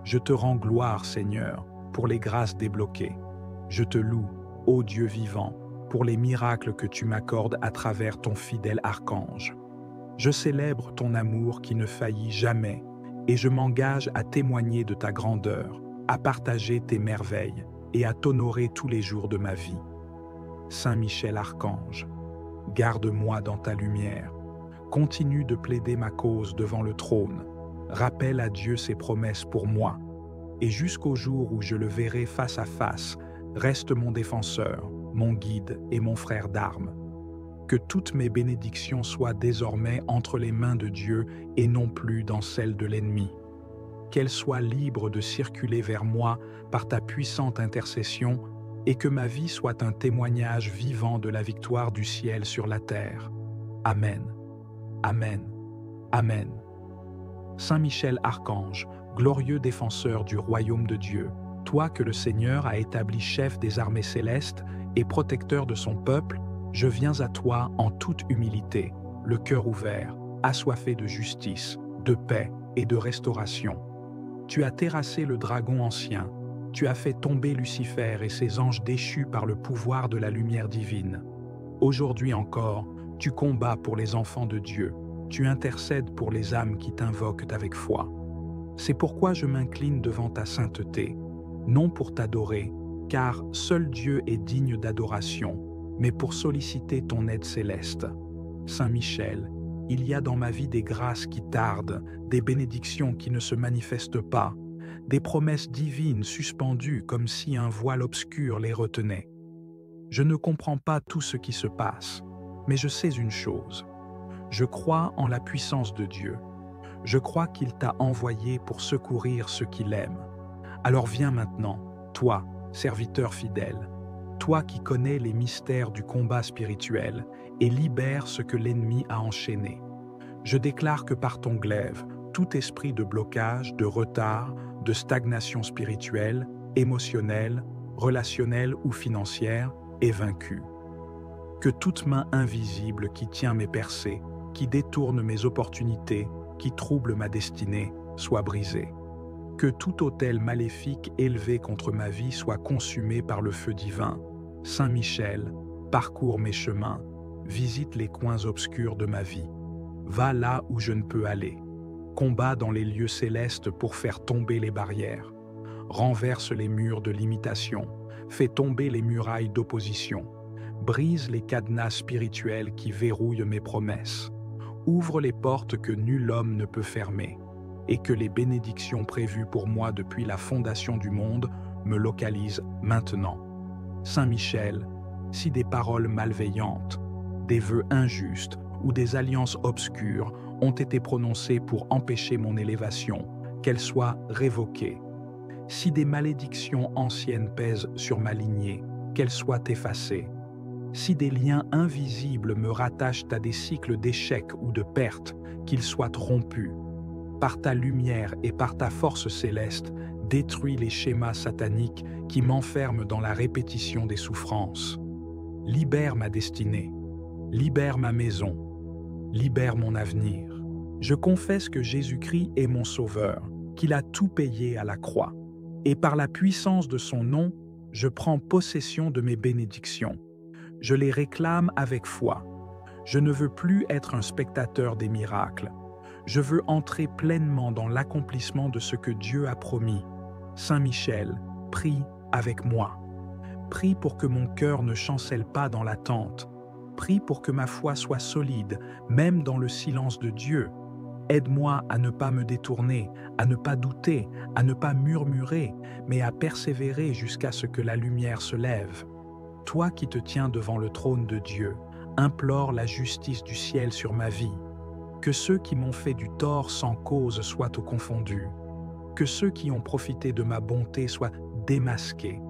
Je te rends gloire, Seigneur, pour les grâces débloquées. Je te loue, ô Dieu vivant, pour les miracles que tu m'accordes à travers ton fidèle archange. Je célèbre ton amour qui ne faillit jamais, et je m'engage à témoigner de ta grandeur, à partager tes merveilles et à t'honorer tous les jours de ma vie. Saint Michel Archange, garde-moi dans ta lumière. Continue de plaider ma cause devant le trône. Rappelle à Dieu ses promesses pour moi. et jusqu'au jour où je le verrai face à face, reste mon défenseur, mon guide et mon frère d'armes. Que toutes mes bénédictions soient désormais entre les mains de Dieu et non plus dans celles de l'ennemi. Qu'elles soient libres de circuler vers moi par ta puissante intercession et que ma vie soit un témoignage vivant de la victoire du ciel sur la terre. Amen. Amen. Amen. Saint Michel Archange, glorieux défenseur du royaume de Dieu, toi que le Seigneur a établi chef des armées célestes et protecteur de son peuple, je viens à toi en toute humilité, le cœur ouvert, assoiffé de justice, de paix et de restauration. Tu as terrassé le dragon ancien, tu as fait tomber Lucifer et ses anges déchus par le pouvoir de la lumière divine. Aujourd'hui encore, tu combats pour les enfants de Dieu, tu intercèdes pour les âmes qui t'invoquent avec foi. C'est pourquoi je m'incline devant ta sainteté, non pour t'adorer, car seul Dieu est digne d'adoration, mais pour solliciter ton aide céleste. Saint Michel, il y a dans ma vie des grâces qui tardent, des bénédictions qui ne se manifestent pas, des promesses divines suspendues comme si un voile obscur les retenait. Je ne comprends pas tout ce qui se passe, mais je sais une chose. Je crois en la puissance de Dieu. Je crois qu'il t'a envoyé pour secourir ceux qui l'aiment. Alors viens maintenant, toi, serviteur fidèle, toi qui connais les mystères du combat spirituel, et libère ce que l'ennemi a enchaîné. Je déclare que par ton glaive, tout esprit de blocage, de retard, de stagnation spirituelle, émotionnelle, relationnelle ou financière est vaincu. Que toute main invisible qui tient mes percées, qui détourne mes opportunités, qui trouble ma destinée, soit brisée. Que tout autel maléfique élevé contre ma vie soit consumé par le feu divin. Saint Michel, parcours mes chemins, visite les coins obscurs de ma vie. Va là où je ne peux aller. Combat dans les lieux célestes pour faire tomber les barrières. Renverse les murs de limitation. Fais tomber les murailles d'opposition. Brise les cadenas spirituels qui verrouillent mes promesses. Ouvre les portes que nul homme ne peut fermer. Et que les bénédictions prévues pour moi depuis la fondation du monde me localisent maintenant. Saint Michel, si des paroles malveillantes, des vœux injustes ou des alliances obscures ont été prononcées pour empêcher mon élévation, qu'elles soient révoquées. Si des malédictions anciennes pèsent sur ma lignée, qu'elles soient effacées. Si des liens invisibles me rattachent à des cycles d'échecs ou de pertes, qu'ils soient rompus. Par ta lumière et par ta force céleste, détruis les schémas sataniques qui m'enferment dans la répétition des souffrances. Libère ma destinée, libère ma maison, libère mon avenir. Je confesse que Jésus-Christ est mon Sauveur, qu'il a tout payé à la croix. Et par la puissance de son nom, je prends possession de mes bénédictions. Je les réclame avec foi. Je ne veux plus être un spectateur des miracles. Je veux entrer pleinement dans l'accomplissement de ce que Dieu a promis. Saint Michel, prie avec moi. Prie pour que mon cœur ne chancelle pas dans l'attente. Prie pour que ma foi soit solide, même dans le silence de Dieu. Aide-moi à ne pas me détourner, à ne pas douter, à ne pas murmurer, mais à persévérer jusqu'à ce que la lumière se lève. Toi qui te tiens devant le trône de Dieu, implore la justice du ciel sur ma vie. Que ceux qui m'ont fait du tort sans cause soient confondus. Que ceux qui ont profité de ma bonté soient démasqués.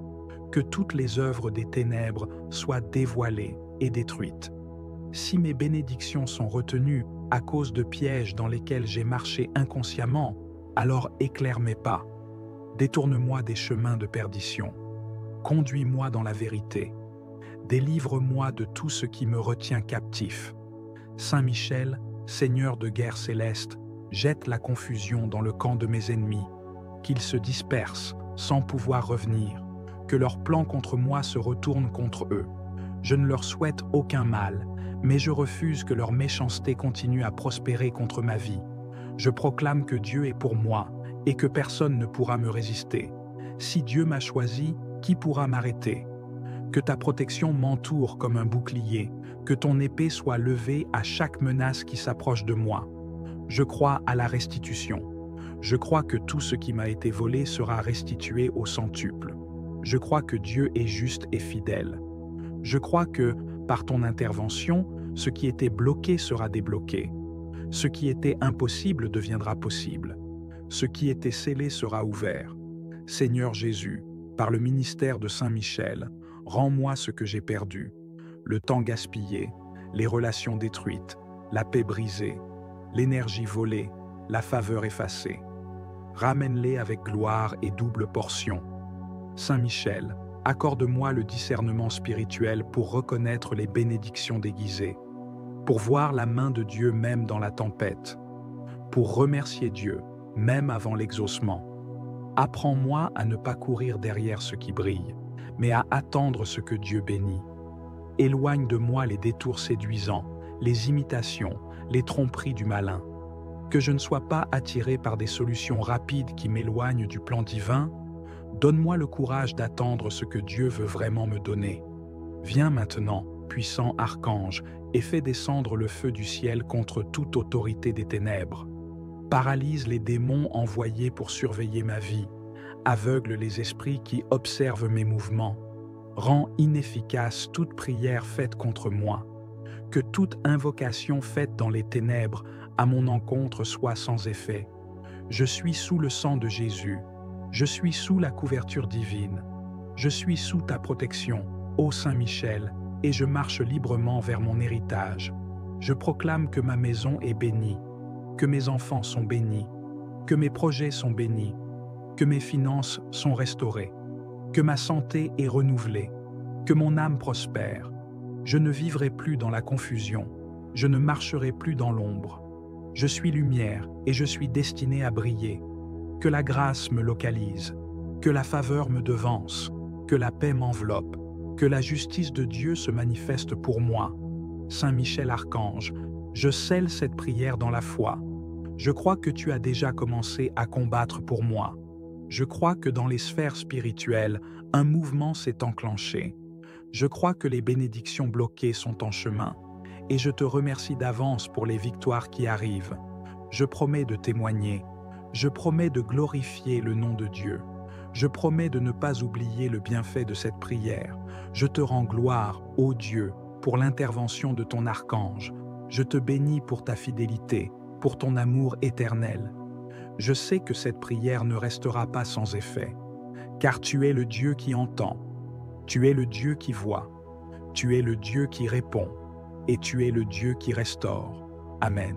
Que toutes les œuvres des ténèbres soient dévoilées et détruites. Si mes bénédictions sont retenues à cause de pièges dans lesquels j'ai marché inconsciemment, alors éclaire mes pas. Détourne-moi des chemins de perdition. Conduis-moi dans la vérité. Délivre-moi de tout ce qui me retient captif. Saint Michel, Seigneur de guerre céleste, jette la confusion dans le camp de mes ennemis, qu'ils se dispersent sans pouvoir revenir, que leurs plans contre moi se retournent contre eux. Je ne leur souhaite aucun mal, mais je refuse que leur méchanceté continue à prospérer contre ma vie. Je proclame que Dieu est pour moi et que personne ne pourra me résister. Si Dieu m'a choisi, qui pourra m'arrêter? Que ta protection m'entoure comme un bouclier, que ton épée soit levée à chaque menace qui s'approche de moi. Je crois à la restitution. Je crois que tout ce qui m'a été volé sera restitué au centuple. Je crois que Dieu est juste et fidèle. Je crois que, par ton intervention, ce qui était bloqué sera débloqué. Ce qui était impossible deviendra possible. Ce qui était scellé sera ouvert. Seigneur Jésus, par le ministère de Saint Michel, rends-moi ce que j'ai perdu. Le temps gaspillé, les relations détruites, la paix brisée, l'énergie volée, la faveur effacée. Ramène-les avec gloire et double portion. Saint Michel, accorde-moi le discernement spirituel pour reconnaître les bénédictions déguisées, pour voir la main de Dieu même dans la tempête, pour remercier Dieu même avant l'exaucement. Apprends-moi à ne pas courir derrière ce qui brille, mais à attendre ce que Dieu bénit. Éloigne de moi les détours séduisants, les imitations, les tromperies du malin. Que je ne sois pas attiré par des solutions rapides qui m'éloignent du plan divin. Donne-moi le courage d'attendre ce que Dieu veut vraiment me donner. Viens maintenant, puissant archange, et fais descendre le feu du ciel contre toute autorité des ténèbres. Paralyse les démons envoyés pour surveiller ma vie. Aveugle les esprits qui observent mes mouvements. Rends inefficace toute prière faite contre moi. Que toute invocation faite dans les ténèbres à mon encontre soit sans effet. Je suis sous le sang de Jésus. Je suis sous la couverture divine. Je suis sous ta protection, ô Saint Michel, et je marche librement vers mon héritage. Je proclame que ma maison est bénie, que mes enfants sont bénis, que mes projets sont bénis, que mes finances sont restaurées, que ma santé est renouvelée, que mon âme prospère. Je ne vivrai plus dans la confusion, je ne marcherai plus dans l'ombre. Je suis lumière et je suis destiné à briller. Que la grâce me localise, que la faveur me devance, que la paix m'enveloppe, que la justice de Dieu se manifeste pour moi. Saint Michel Archange, je scelle cette prière dans la foi. Je crois que tu as déjà commencé à combattre pour moi. Je crois que dans les sphères spirituelles, un mouvement s'est enclenché. Je crois que les bénédictions bloquées sont en chemin. Et je te remercie d'avance pour les victoires qui arrivent. Je promets de témoigner. Je promets de glorifier le nom de Dieu. Je promets de ne pas oublier le bienfait de cette prière. Je te rends gloire, ô Dieu, pour l'intervention de ton archange. Je te bénis pour ta fidélité, pour ton amour éternel. Je sais que cette prière ne restera pas sans effet, car tu es le Dieu qui entend, tu es le Dieu qui voit, tu es le Dieu qui répond, et tu es le Dieu qui restaure. Amen.